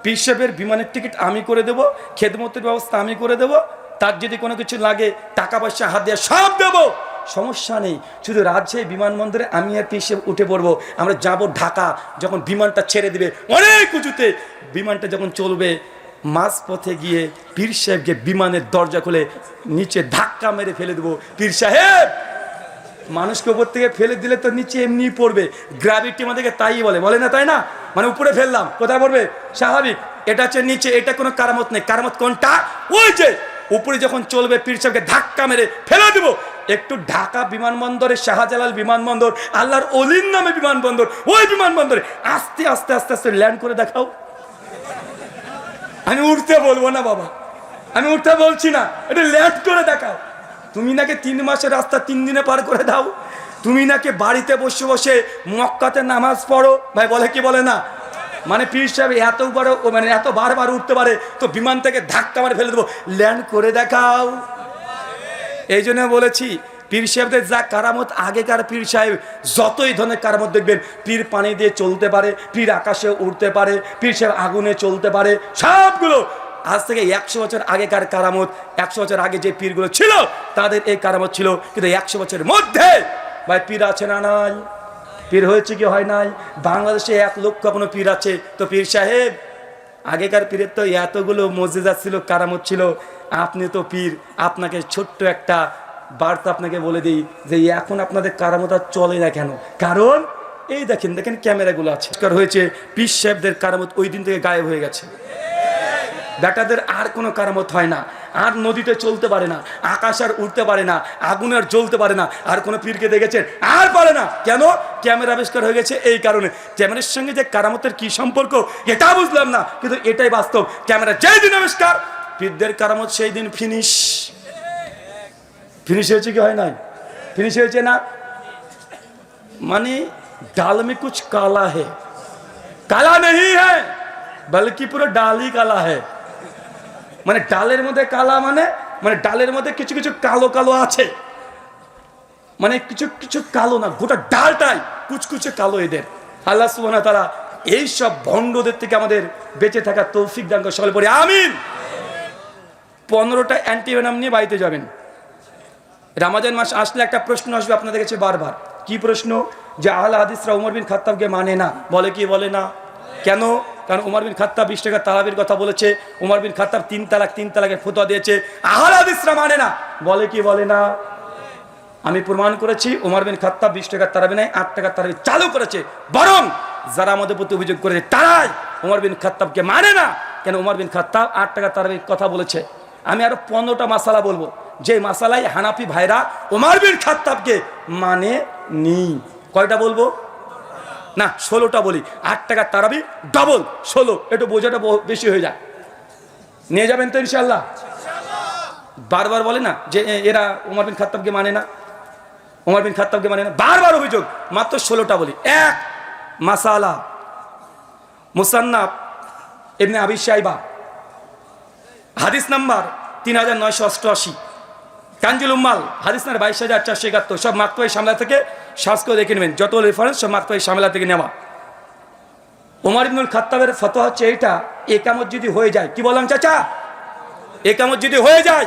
পীর সাহেবের বিমানের টিকিট আমি করে দেবো, খেদমতের ব্যবস্থা আমি করে দেবো, তার যদি কোনো কিছু লাগে টাকা পয়সা হাত দিয়ে সব দেবো, সমস্যা নেই। শুধু রাজশাহী বিমানবন্দরে আমি আর পীর সাহেব উঠে পড়বো। আমরা যাব ঢাকা, যখন বিমানটা ছেড়ে দিবে অনেক উঁচুতে, বিমানটা যখন চলবে মাঝ পথে গিয়ে পীর সাহেবকে বিমানের দরজা খুলে নিচে ধাক্কা মেরে ফেলে দেবো। পীর সাহেব মানুষকে উপর থেকে ফেলে দিলে তো নিচে এমনি পড়বে, গ্র্যাভিটি আমাদেরকে তাই বলে না, তাই না? মানে উপরে ফেললাম কোথায় পড়বে? স্বাভাবিক। এটা হচ্ছে নিচে, এটা কোনো কারামত নেই। কারামত কোনটা? ওই যে উপরে যখন চলবে পীর সাহেবকে ধাক্কা মেরে ফেলে দেবো। একটু ঢাকা বিমানবন্দরে, শাহজালাল বিমানবন্দর, আল্লাহর অলির নামে বিমানবন্দর, ওই বিমানবন্দরে আস্তে আস্তে আস্তে আস্তে ল্যান্ড করে দেখাও। আমি উঠতে বলবো না বাবা, আমি উঠতে বলছি না, এটা ল্যান্ড করে দেখাও। তুমি নাকি 3 মাসের রাস্তা 3 দিনে পার করে দাও। তুমি নাকি বাড়িতে বসে বসে মক্কাতে নামাজ পড়ো। ভাই বলে কি বলে না। মানে পীর সাহেব এত বড়, মানে এত বারবার উঠতে পারে, তো বিমান থেকে ধাক্কা মারে ফেলে দেবো, ল্যান্ড করে দেখাও। এই জন্য বলেছি পীর সাহেবদের যা কারামত, আগেকার পীর সাহেব যতই ধরনের কারামত দেখবেন, পীর পানি দিয়ে চলতে পারে, পীর আকাশে উড়তে পারে, পীর সাহেব আগুনে চলতে পারে, সবগুলো আজ থেকে 100 বছর আগেকার কারামত। 100 বছর আগে যে পীরগুলো ছিল তাদের এই কারামত ছিল, কিন্তু 100 বছরের মধ্যে ভাই পীর আছে না নাই? পীর হয়েছে কি হয় নাই? বাংলাদেশে 1 লক্ষ কোনো পীর আছে। তো পীর সাহেব আগেকার পীরের তো এতগুলো মজেজা ছিল, কারামত ছিল, আপনি তো পীর। আপনাকে ছোট্ট একটা বার্তা আপনাকে বলে দিই যে এখন আপনাদের কারামত আর চলে না কেন? কারণ এই দেখেন ক্যামেরাগুলো আছে হয়েছে, পীর সাহেবদের কারামত ওই দিন থেকে গায়েব হয়ে গেছে। বেটাদের আর কোনো কারামত হয় না, আর নদীতে চলতে পারে না, আকাশ আর উঠতে পারে না, আগুন আর জ্বলতে পারে না। আর কোনো পীরকে দেখেছেন? আর পারে না। কেন? ক্যামেরা আবিষ্কার হয়ে গেছে। এই কারণে ক্যামেরার সঙ্গে যে কারামতের কি সম্পর্ক এটা বুঝলাম না, কিন্তু এটাই বাস্তব। ক্যামেরা যেই দিন আবিষ্কার, পীরদের কারামত সেই দিন ফিনিশ হয়েছে কি হয় নাই? ফিনিশ হয়েছে না। মানে ডাল মে কুছ কালা হে, কালা নেই হ্যাঁ বলকি পুরো ডাল হি কালা হে। মানে ডালের মধ্যে কালা, মানে ডালের মধ্যে কিছু কিছু কালো কালো আছে, মানে কিছু কিছু কালো না, গোটা ডালটাই কুচকুচে কালো এদের। আল্লাহ সুবহানাহু ওয়া তাআলা এই সব ভণ্ডদের থেকে আমাদের বেঁচে থাকার তৌফিক দান করে সকলে পড়ি আমিন। 15টা অ্যান্টিভেনাম নিয়ে বাড়িতে যাবেন। রমজান মাস আসলে একটা প্রশ্ন আসবে আপনাদের কাছে বারবার, কি প্রশ্ন? যে আহলে হাদিসরা উমর বিন খাত্তাবকে মানে না, বলে কি বলে না? কেন? কারণ উমর বিন খাত্তাব 20 টাকা তালাবির কথা বলেছে, উমর বিন খাত্তাব 3 তালাকের ফতোয়া দিয়েছে, আহলে হাদিসরা মানে না, বলে কি বলে না? আমি প্রমাণ করেছি উমর বিন খাত্তাব 20 টাকার তারাবি নাই, 8 টাকার তারাবি চালু করেছে। বরং যারা আমাদের প্রতি অভিযোগ করেছে তারাই উমর বিন খাত্তাবকে মানে না। কেন? উমর বিন খাত্তাব 8 টাকার তারাবির কথা বলেছে। আমি আরো 15টা মাসালা বলবো, যে মাসালাই হানাফি ভাইরা উমর বিন খাত্তাবকে মানে নি। কয়টা বলবো? না 16টা বলি। 8 টাকার তারাবি ডবল 16, একটু বোঝাটা বেশি হয়ে যায়। নিয়ে যাবেন তো ইনশাল্লাহ? বারবার বলে না যে এরা উমর বিন খাত্তাবকে মানে না, উমর বিন খাত্তাবকে মানে না, বারবার অভিযোগ। মাত্র 16টা বলি। এক মাসালা, মুসান্নাফ ইবনে আবি শাইবা, হাদিস নাম্বার 3988, কানজুল উম্মাল হাদিস নাম্বার 22471, সব মাকতুবাই শামলা থেকে সার্চ করে দেখে নেবেন। যত রেফারেন্স সব মাকতুবাই শামলা থেকে নেওয়া। উমর ইবনুল খাত্তাবের ফতোয়া হচ্ছে এইটা, একামত যদি হয়ে যায়, কি বললাম চাচা? একামত যদি হয়ে যায়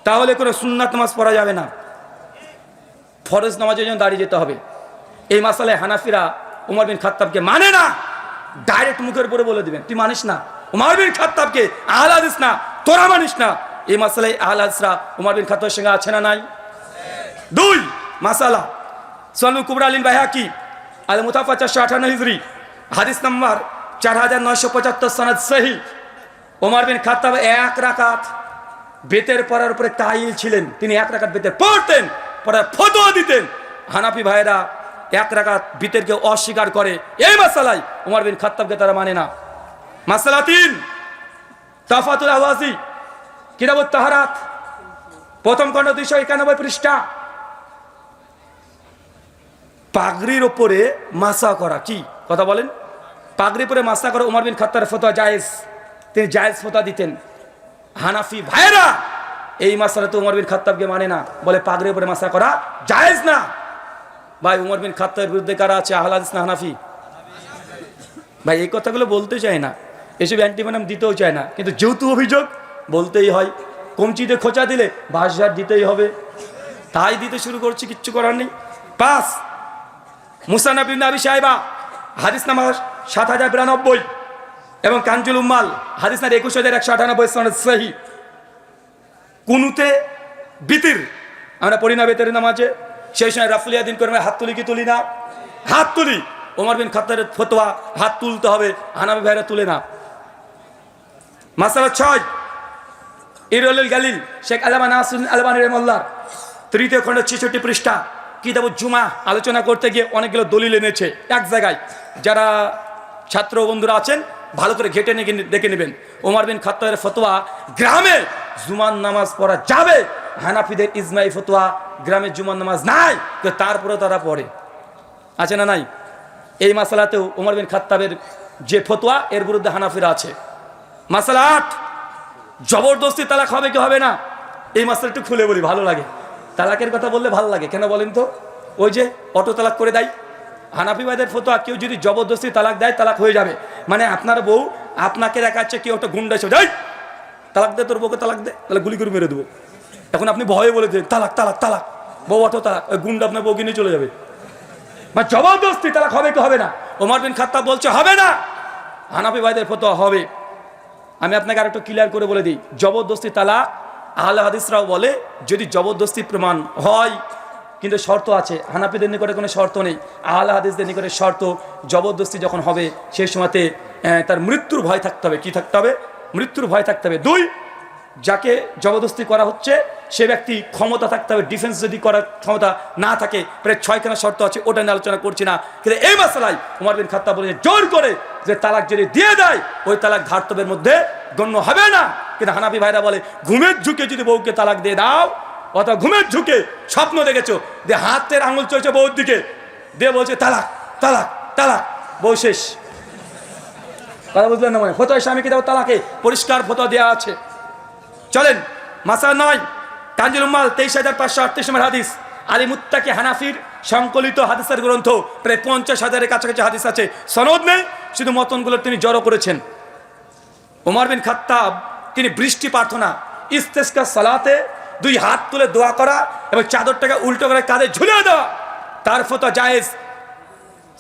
তাহলে কোনো সুন্নাত নামাজ পড়া যাবে না, ফরজ নামাজের জন্য দাঁড়িয়ে যেতে হবে। এই মাসালায় হানাফিরা উমর বিন খাত্তাবকে মানে না, ডাইরেক্ট মুখের উপরে বলে দিবেন তুই মানিস না উমর বিন খাত্তাবকে, আহলে হাদিস না, তোরা মানিস না। এই মাসালায় আহলে হাদিসরা উমর বিন খাত্তাবের সঙ্গে আছে না নাই? 2 মাসালা, সুনানুল কুবরা লিল বাইহাকি আল মুতাফা 458 হিজরি, হাদিস নাম্বার 4975, সনদ সহিহ। উমর বিন খাত্তাব 1 রাকাত বেতের পড়ার উপরে কাইল ছিলেন, তিনি 1 রাকাত বেতের পড়তেন, পড়ার ফতোয়া দিতেন। হানাফি ভাইরা 1 রাকাত বিতেরকে অস্বীকার করে। এই মাসালায় উমর বিন খাত্তাবকে তারা মানে না। মাসালা 3 তাফাতুল আওয়াজি, কিতাবুত তাহারাত, প্রথম খণ্ড 291 পৃষ্ঠা। পাগড়ির উপরে মাসা করা, কি কথা বলেন? পাগড়ির উপরে মাসা করা উমর বিন খাত্তাবের ফতোয়া জায়েজ, তিনি জায়েজ ফতোয়া দিতেন। হানাফি ভাইরা এই মাসালাতে উমর বিন খাত্তাবকে মানে না, বলে পাগড়ির উপরে মাসা করা জায়েজ না। ভাই উমর বিন খাত্তাবের বিরুদ্ধে কারা আছে? আহলে হাদিস না হানাফি? ভাই এই কথাগুলো বলতে চায় না, এসব অ্যান্টিভেনাম দিতেও চায় না, কিন্তু যেহেতু অভিযোগ বলতেই হয়। কমচিতে খোঁচা দিলে 22,000 দিতেই হবে, তাই দিতে শুরু করছি, কিচ্ছু করার নেই। 5 মুসান্নাফ ইবনে আবি শাইবা, হাদিস নাম্বার 7092 এবং কানজুল উম্মাল হাদিস নাম্বার 21198, সনদ সহিহ। কুনুতে বিতির আমরা পড়ি না বেতের নামাজে, সেই সময় রাফলিয়া দিন করে হাত তুলি কি তুলি না? হাত তুলি। উমর বিন খাত্তাবের ফতোয়া হাত তুলতে হবে, হানাফি ভাইরা তুলে না। মাসালা 6 ইরওয়ালুল গালিল, শেখ আল্লামা নাসিরুদ্দিন আলবানী রাহিমাহুল্লাহ, 3য় খণ্ড 66 পৃষ্ঠা, কিতাবুজ জুমা আলোচনা করতে গিয়ে অনেকগুলো দলিল এনেছে এক জায়গায়। যারা ছাত্র বন্ধুরা আছেন ভালো করে ঘেটে দেখে নেবেন। উমর বিন খাত্তাবের ফতোয়া গ্রামে জুমার নামাজ পড়া যাবে, হানাফিদের ইজমাই ফতোয়া গ্রামে জুমার নামাজ নাই, তো তারপরে তারা পড়ে। আছে না নাই? এই মাসালাতেও উমর বিন খাত্তাবের যে ফতোয়া এর বিরুদ্ধে হানাফিরা আছে। মাসালা 8 জবরদস্তি তালাক হবে কি হবে না? এই মাসালা একটু খুলে বলি, ভালো লাগে। তালাকের কথা বললে ভালো লাগে, কেন বলেন তো? ওই যে অটো তালাক করে দেয় হানাফি ভাইদের ফতোয়া, কেউ যদি জবরদস্তি তালাক দেয় তালাক হয়ে যাবে। মানে আপনার বউ আপনাকে দেখাচ্ছে কেউ একটা গুন্ডা এসে যাই তালাক দে, তোর বউকে তালাক দে, তাহলে গুলি করে মেরে দেবো। এখন আপনি ভয়ে বলে দেন তালাক তালাক তালাক, বউ অটো তালাক, ওই গুন্ডা আপনার বউকে নিয়ে চলে যাবে। মানে জবরদস্তি তালাক হবে কি হবে না? ওমর বিন খাত্তাব বলছে হবে না, হানাফি ভাইদের ফতোয়া হবে। আমি আপনাকে আর একটু ক্লিয়ার করে বলে দিই, জবরদস্তি তালাক আহলে হাদিসরাও বলে যদি জবরদস্তি প্রমাণ হয়, কিন্তু শর্ত আছে। হানাফিদের নিকটে কোনো শর্ত নেই, আহলে হাদিসদের নিকটে শর্ত। জবরদস্তি যখন হবে সেই সময়তে তার মৃত্যুর ভয় থাকতে হবে। কি থাকতে হবে? মৃত্যুর ভয় থাকতে হবে। 2 যাকে জবরদস্তি করা হচ্ছে সে ব্যক্তি ক্ষমতা থাকতে হবে, ডিফেন্স যদি করার ক্ষমতা না থাকে। প্রায় 6খানা শর্ত আছে, ওটা নিয়ে আলোচনা করছি না। কিন্তু এই মাসালায় উমর বিন খাত্তাব বলে জোর করে যে তালাক যদি দিয়ে দেয় ওই তালাক ধার্তব্যের মধ্যে গণ্য হবে না। কিন্তু হানাফি ভাইরা বলে ঘুমের ঝুঁকে যদি বউকে তালাক দিয়ে দাও, অথবা ঘুমের ঝুঁকে স্বপ্ন দেখেছো যে হাতের আঙুল চলছে বউর দিকে, দিয়ে বলছে তালাক তালাক তালাক, বউ শেষ। কথা বুঝলেন না? মানে ফতোয়া স্বামী কিতাব তালাকে পরিষ্কার ফতোয়া দেওয়া আছে। চলেন মাসালা 9 কানজুল উম্মাল 23538 নম্বর হাদিস, আলী মুত্তাকি হানাফির সংকলিত হাদিসের গ্রন্থ, প্রায় 50,000-এর কাছাকাছি হাদিস আছে, সনদ নেই, শুধু মতনগুলো তিনি জড়ো করেছেন। ওমর বিন খাত্তাব তিনি বৃষ্টি প্রার্থনা, ইস্তেসকা সালাতে 2 হাত তুলে দোয়া করা এবং চাদরটাকে উল্টো করে কাঁধে ঝুলিয়ে দেওয়া, তার ফতোয়া জায়েজ।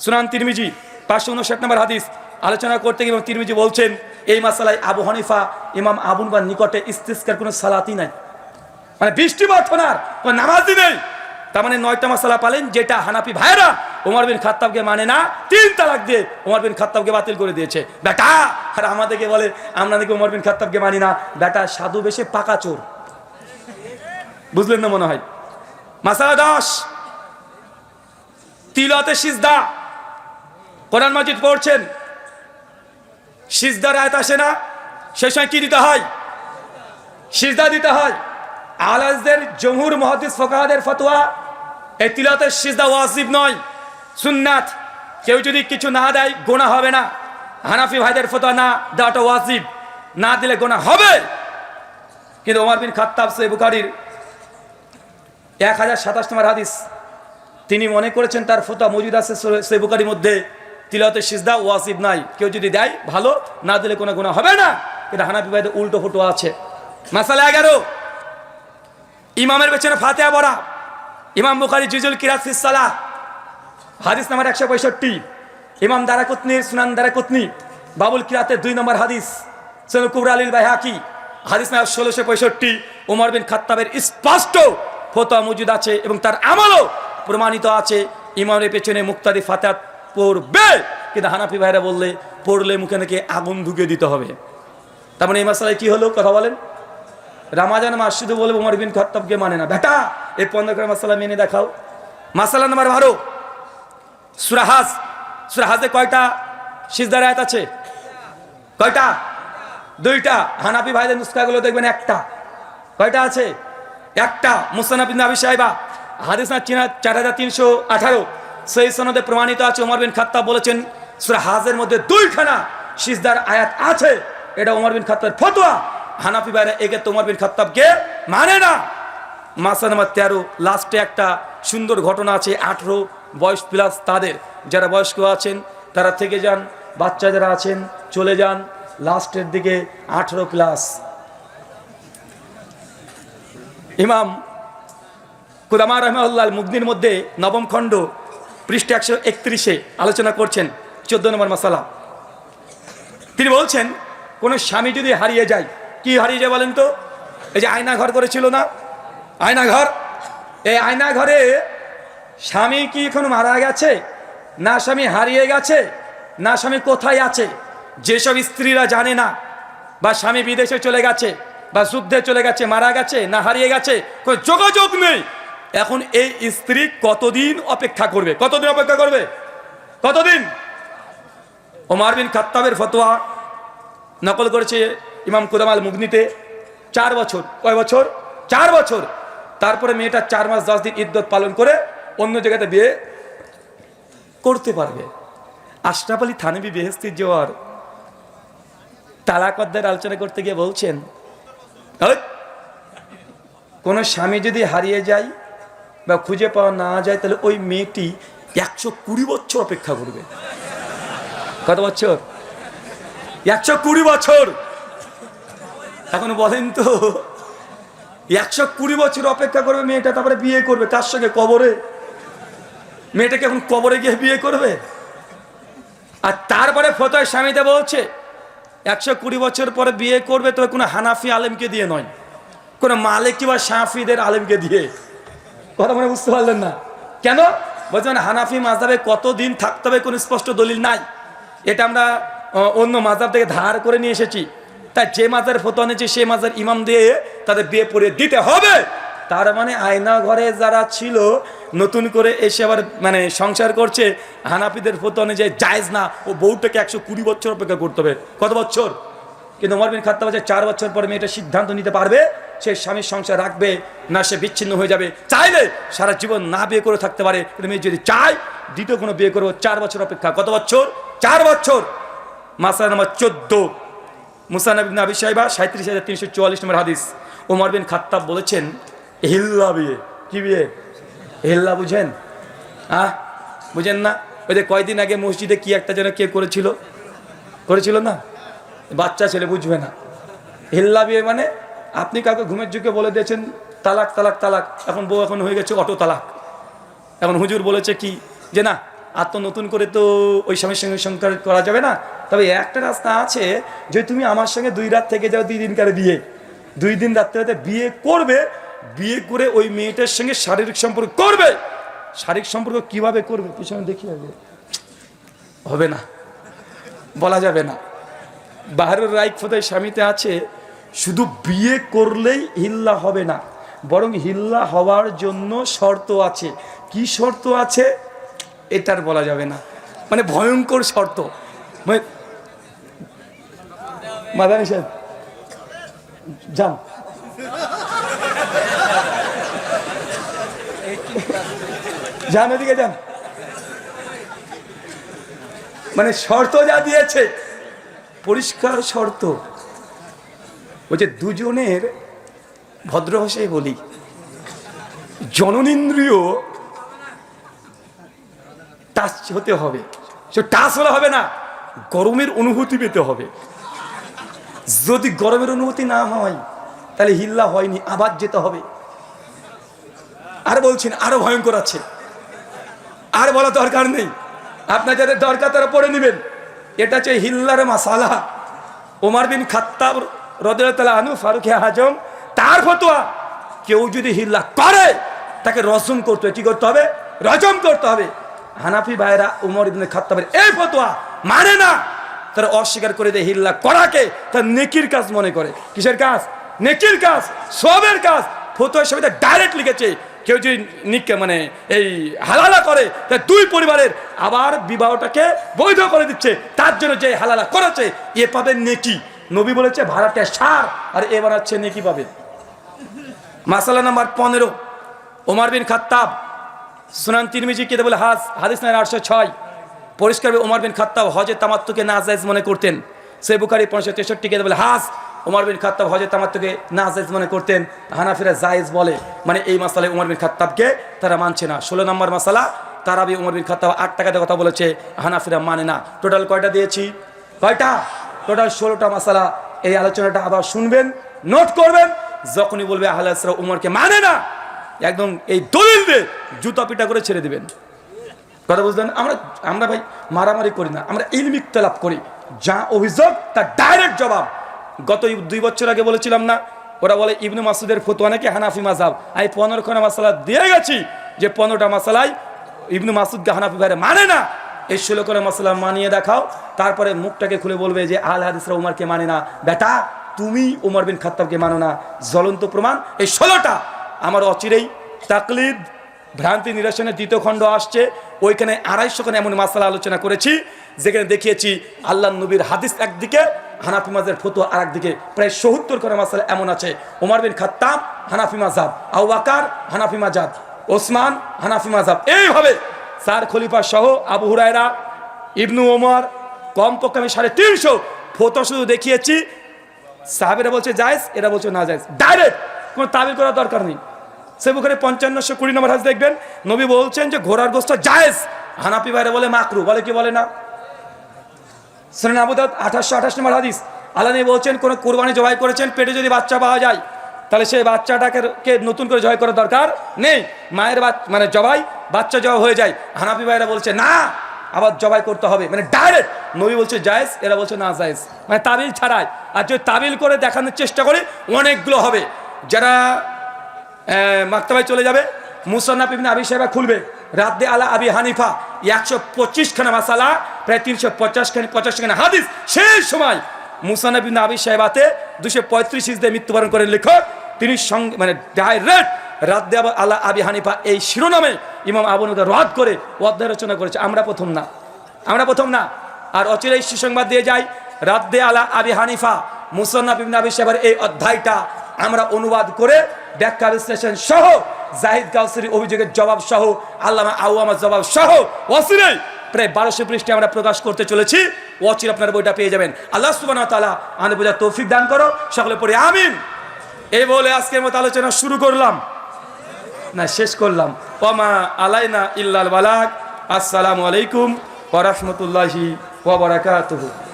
সুনান তিরমিজি 559 নম্বর হাদিস আলোচনা করতে গিয়ে তিরমিজি বলছেন, এই মাসালায় আবু হানিফা ইমাম আবু হানিফার নিকটে ইস্তিসকার কোনো সালাতই নাই, মানে বৃষ্টি প্রার্থনার কোনো নামাজই নেই। তার মানে 9টা মাসালা পালেন, যেটা হানাফি ভাইরা ওমর বিন খাত্তাবকে মানে না, 3 তালাক দিয়ে ওমর বিন খাত্তাবকে বাতিল করে দিয়েছে। বেটা আর আমাদেরকে বলে আমরা নাকি ওমর বিন খাত্তাবকে মানি না। বেটা সাধু বেশে পাকা চোর, বুঝলেন না মনে হয়। মাসালা 10, তিলাওয়াতে সিজদা। কোরআন মাজিদ পড়ছেন, সিজদার আয়াত আসে না, সেই সময় কি দিতে হয়? সিজদা দিতে হয়। আলাজদের জমহুর মুহাদ্দিস ফুকাহাদের ফতোয়া, এই তিলাওয়াতের সিজদা ওয়াজিব নয়, সুন্নাত। কেউ যদি কিছু না দেয় গুনাহ হবে না। হানাফি ভাইদের ফতোয়া না দেওয়াটা ওয়াজিব, না দিলে গুনাহ হবে। কিন্তু ওমর বিন খাত্তাব সহিহ বুখারীর 1027 নম্বর হাদিস, তিনি মনে করেছেন তার ফতোয়া মজুদ আছে সহিহ বুখারীর মধ্যে, তিলাওয়াতের সিজদা ওয়াজিব নাই, কেউ যদি দেয় ভালো, না দিলে কোনো গুনাহ হবে না। কিন্তু হানাফি ভাইদের উল্টো ফতোয়া আছে। মাসালা 11, ইমামের পেছনে ফাতিহা পড়া। ইমাম বুখারী জুজুল কিরাত ফিস সালাহ হাদিস নাম্বার 165, ইমাম দারাকুতনির সুনান দারাকুতনি বাবুল কিরাতের 2 নম্বর হাদিস, সুনান কুবরা আলিল বাইহাকি হাদিস নাম্বার 1665, ওমর বিন খাত্তাবের স্পষ্ট ফতোয়া মজুদ আছে এবং তার আমলও প্রমাণিত আছে। ইমামের পেছনে মুক্তাদি ফাতিহা পড়বে, কিন্তু হানাফি ভাইরা বললে পড়লে মুখে নাকি আগুন ঢুকে দিতে হবে। তার মানে এই মাসালায় কি হলো কথা বলেন? রামাজান মাস শুধু বলবো ওমর বিন খাত্তাবকে মানে না। বেটা এই 15 করে মাসালা মেনে দেখাও। মাসালা নাম্বার 12, সূরা হাজ। সূরা হাজে কয়টা সিজদার আয়াত আছে? কয়টা? 2টা। হানাফি ভাইদের নুসখাগুলো দেখবেন একটা। কয়টা আছে? একটা। মুসনাদ ইবনে আবি শাইবা হাদিস না 4318 সহিহ সনদে প্রমাণিত আছে, ওমর বিন খাত্তাব বলেছেন সূরা হাজের মধ্যে 2খানা সিজদার আয়াত আছে। এটা ওমর বিন খাত্তাবের ফতোয়া। হানাফি ভাইরা একে ওমর বিন খাত্তাবকে মানে না। মাসালা নাম্বার 13, লাস্টে একটা সুন্দর ঘটনা আছে। 18 বয়স প্লাস তাদের, যারা বয়স্ক আছেন তারা থেকে যান, বাচ্চা যারা আছেন চলে যান। লাস্টের দিকে 18 প্লাস। ইমাম কুদামা রাহিমাহুল্লাহ মুগনির মধ্যে 9ম খণ্ড পৃষ্ঠা 131 আলোচনা করছেন 14 নম্বর মাসালা। তিনি বলছেন, কোন স্বামী যদি হারিয়ে যায়, কি হারিয়ে যায় বলেন তো? এই যে আয়না ঘর করেছিল না, আয়না ঘর, এই আয়না ঘরে স্বামী কি এখন মারা গেছে, না স্বামী হারিয়ে গেছে, না স্বামী কোথায় আছে? যেসব স্ত্রীরা জানে না, বা স্বামী বিদেশে চলে গেছে, বা যুদ্ধে চলে গেছে, মারা গেছে, না হারিয়ে গেছে, কোনো যোগাযোগ নেই, এখন এই স্ত্রী কতদিন অপেক্ষা করবে? কতদিন অপেক্ষা করবে? কতদিন? ওমর বিন খাত্তাবের ফতোয়া নকল করেছে ইমাম কুদামাল মুগনিতে 4 বছর। কয় বছর? 4 বছর। তারপরে মেয়েটা 4 মাস 10 দিন ইদ্যত পালন করে অন্য জায়গাতে বিয়ে করতে পারবে। আশরাফ আলী থানভী বেহেশতির জোয়ার তালাক অধ্যায়ের আলোচনা করতে গিয়ে বলছেন, কোন স্বামী যদি হারিয়ে যায় বা খুঁজে পাওয়া না যায়, তাহলে ওই মেয়েটি 120 বছর অপেক্ষা করবে। কত বছর? 120 বছর। এখন বলেন তো, 120 বছর অপেক্ষা করবে মেয়েটা, তারপরে বিয়ে করবে কার সঙ্গে? কবরে। মেয়েটাকে এখন কবরে গিয়ে বিয়ে করবে? আর তারপরে ফতোয়া স্বামীতে বলছে 120 বছর পরে বিয়ে করবে, তবে কোনো হানাফি আলেমকে দিয়ে নয়, কোনো মালিকি বা শাফিদের আলেমকে দিয়ে। কথা মনে বুঝতে পারলেন না? কেন বলছেন? হানাফি মাযহাবে কতদিন থাকতে হবে কোনো স্পষ্ট দলিল নাই। এটা আমরা অন্য মাযহাব থেকে ধার করে নিয়ে এসেছি। তাই যে মাযহাবের ফতোয়া নিয়েছে সেই মাযহাবের ইমাম দিয়ে তাদের বিয়ে পড়িয়ে দিতে হবে। তার মানে আয়না ঘরে যারা ছিল নতুন করে এসে আবার মানে সংসার করছে, হানাফিদের ফতোয়া অনুযায়ী জায়েজ না, ও বউটাকে 120 বছর অপেক্ষা করতে হবে। কত বছর? কিন্তু ওমর বিন খাত্তাব বলছে 4 বছর পরে মেয়েটা সিদ্ধান্ত নিতে পারবে সে স্বামীর সংসার রাখবে না সে বিচ্ছিন্ন হয়ে যাবে। চাইলে সারা জীবন না বিয়ে করে থাকতে পারে, কিন্তু মেয়ে যদি চায় দ্বিতীয় কোনো বিয়ে করবো, 4 বছর অপেক্ষা। কত বছর? 4 বছর। মাসআলা নাম্বার 14, মুসান্নাফ ইবনে আবি শাইবা 37344 নম্বর হাদিস। ওমর বিন খাত্তাব বলেছেন, হিল্লা বিয়ে। কি বিয়ে? হিল্লা বুঝেন? হ্যাঁ বুঝেন না? ওই যে কয়দিন আগে মসজিদে কি একটা যেন কে করেছিল না, বাচ্চা ছেলে বুঝবে না। হিল্লা বিয়ে মানে আপনি কাউকে ঘুমের যুগে বলে দিয়েছেন তালাক তালাক তালাক, এখন বউ এখন হয়ে গেছে অটো তালাক। এখন হুজুর বলেছে কি যে না আর তো নতুন করে তো ওই স্বামীর সঙ্গে সংসার করা যাবে না, তবে একটা রাস্তা আছে যে তুমি আমার সঙ্গে 2 রাত থেকে যাও, 2 দিনকার বিয়ে, 2 দিন রাত্রে বিয়ে করবে, বিয়ে করে ওই মেয়েটার সঙ্গে শারীরিক সম্পর্ক করবে। শারীরিক সম্পর্ক কিভাবে করবে পিছনে দেখি হবে না, বলা যাবে না। বাহারুর রাইক ফোদাই স্বামীতে আছে শুধু বিয়ে করলেই হিল্লা হবে না, বরং হিল্লা হওয়ার জন্য শর্ত আছে। কি শর্ত আছে এটার বলা যাবে না, মানে ভয়ঙ্কর শর্ত। মাদানী সাহেব যান, যান ওদিকে যান। মানে শর্ত যা দিয়েছে পরিষ্কার শর্ত। ওই যে দুজনের ভদ্র ভাষায় বলি, জননেন্দ্রিয় টাচ হতে হবে। সে টাচ হলে হবে না, গরমের অনুভূতি পেতে হবে। যদি গরমের অনুভূতি না হয় তাহলে হিল্লা হয়নি, আবার যেতে হবে। আর বলছেন আরো ভয়ঙ্কর আছে, আর বলা দরকার নেই, আপনার যাদের দরকার তারা পড়ে নেবেন। এটা হচ্ছে হিল্লার মাসালা। ওমর বিন খাত্তাব রাদিয়াল্লাহু আনহু ফারুকে আজম তার ফতোয়া, কেউ যদি হিল্লা করে তাকে রজম করতে হবে। কি করতে হবে? রজম করতে হবে। হানাফি ভাইরা ওমর ইবনে খাত্তাবের এই ফতোয়া মানে না, তারা অস্বীকার করে দেয়। হিল্লা করাকে তার নেকির কাজ মনে করে। কিসের কাজ? নেকির কাজ, সবের কাজ। ফতোয়া সবাই ডাইরেক্ট লিখেছে, কেউ যদি মানে এই হালালা করে তার 2 পরিবারের আবার বিবাহটাকে বৈধ করে দিচ্ছে। তার জন্য যে হালালা করেছে এ পাবে নেকি। নবী বলেছে ভাড়াটা সার, আর এ বানাচ্ছে নেকি পাবে। মাসালা নাম্বার 15, ওমর বিন খাত্তাব সুনান তিরমিজি কিতাবুল হাদিস নাম্বার 806 পরিষ্কার ওমর বিন খাত্তাব হজে তামাত্তুকে নাজায়েজ মনে করতেন। সহিহ বুখারী 563 কিতাবুল ওমর বিন খাত্তাব হজে তামাত্তুকে নাজায়েজ মনে করতেন। হানাফিরা জায়েজ বলে, মানে এই মাসালায় ওমর বিন খাত্তাবকে তারা মানছে না। 16 নম্বর মাসালা তারাবি ওমর বিন খাত্তাব 8 টাকাতে কথা বলেছে, হানাফিরা মানে না। টোটাল কয়টা দিয়েছি? কয়টা? টোটাল 16টা মাসালা। এই আলোচনাটা আবার শুনবেন, নোট করবেন। যখনই বলবে আহলে হাদিসরা ওমরকে মানে না, একদম এই দলিল দিয়ে জুতা পিটা করে ছেড়ে দিবেন। কথা বুঝলেন? আমরা ভাই মারামারি করি না, আমরা ইলমি ইখতিলাফ করি। যা অভিযোগ তার ডাইরেক্ট জবাব। গত 2 বছর আগে বলেছিলাম না, ওরা বলে ইবনে মাসউদের ফতোয়া নাকি হানাফি মাযহাব। আমি 15খানা মাসালা দিয়ে গেছি যে 15টা মাসালাই ইবনে মাসউদকে হানাফি ভাইরা মানে না। এই 16খানা মাসালা মানিয়ে দেখাও, তারপরে মুখটাকে খুলে বলবে যে আহলে হাদিসরা ওমরকে মানে না। বেটা তুমি ওমর বিন খাত্তাবকে মানো না, জ্বলন্ত প্রমাণ এই 16টা। আমার অচিরেই তাকলিদ ভ্রান্তি নিরসনের 2য় খণ্ড আসছে, ওইখানে 250খানা এমন মাসালা আলোচনা করেছি যেখানে দেখিয়েছি আল্লাহ নবীর হাদিস একদিকে, হানাফি মাযহাবের ফতোয়া আরেকদিকে। প্রায় 70খানা মাসালা এমন আছে। ওমর বিন খাত্তাব হানাফি মাযহাব, আবু বকর হানাফি মাযহাব, ওসমান হানাফি মাযহাব, এইভাবে 4 খলিফা সহ আবু হুরায়রা, ইবনু ওমর, কমপক্ষে আমি 350 ফতোয়া শুধু দেখিয়েছি। সাহাবীরা বলছে জায়েজ, এরা বলছে না জায়েজ। ডাইরেক্ট কোনো তাবিল করার দরকার নেই। সহিহ বুখারী 5520 নম্বর হাদিস দেখবেন, নবী বলছেন যে ঘোড়ার গোশত জায়েজ। হানাফি ভাইরা বলে মাকরু, বলে কি বলে না। সুনান আবু দাউদ 2828 নম্বর হাদিস, আল্লাহ নবী বলছেন কোন কুরবানি জবাই করেছেন, পেটে যদি বাচ্চা পাওয়া যায় তাহলে সেই বাচ্চাটাকে নতুন করে জবাই করার দরকার নেই। মায়ের মানে জবাই বাচ্চা জবাই হয়ে যায়। হানাফি ভাইরা বলছে না, আবার জবাই করতে হবে। মানে ডাইরেক্ট নবী বলছে জায়েজ, এরা বলছে না জায়েজ, মানে তাবিল ছাড়াই। আর যদি তাবিল করে দেখানোর চেষ্টা করে অনেকগুলো হবে। যারা মাকতাবায় চলে যাবে, মুসান্নাফ ইবনে আবি শাইবা খুলবে, রাদ্দে আলা আবি হানিফা 125খানা মাসালা, প্রায় 350-50খানা হাদিস। সেই সময় মুসান্নাফ ইবনে আবি শাইবাতে 235 হিজরিতে মৃত্যুবরণ করেন লেখক। তিনি মানে ডাইরেক্ট রাদ্দে আলা আবি হানিফা এই শিরোনামে ইমাম আবু হানিফা রদ করে অধ্যায় রচনা করেছে। আমরা প্রথম না। আর অচিরেই সুসংবাদ দিয়ে যাই, রাদ্দে আলা আবি হানিফা মুসান্নাফ ইবনে আবি শাইবার এই অধ্যায়টা আমরা অনুবাদ করে ব্যাখ্যা বিশ্লেষণ সহ, জাহিদ কাউসারির অভিযোগের জবাব সহ, আল্লামা আওয়ামার জবাব সহ অচিরেই প্রায় 1200 পৃষ্ঠায় আমরা প্রকাশ করতে চলেছি। অচিরে আপনার বইটা পেয়ে যাবেন। আল্লাহ সুবহানাহু ওয়া তাআলা আমাদের বোঝার তৌফিক দান করো, সকলে পড়ে আমিন। এই বলে আজকের মতো আলোচনা শুরু করলাম। না শেষ করলাম। ওমা আলাইনা ইল্লাল বালাগ। আসসালামু আলাইকুম ওয়া রাহমাতুল্লাহি ওয়া বারাকাতুহু।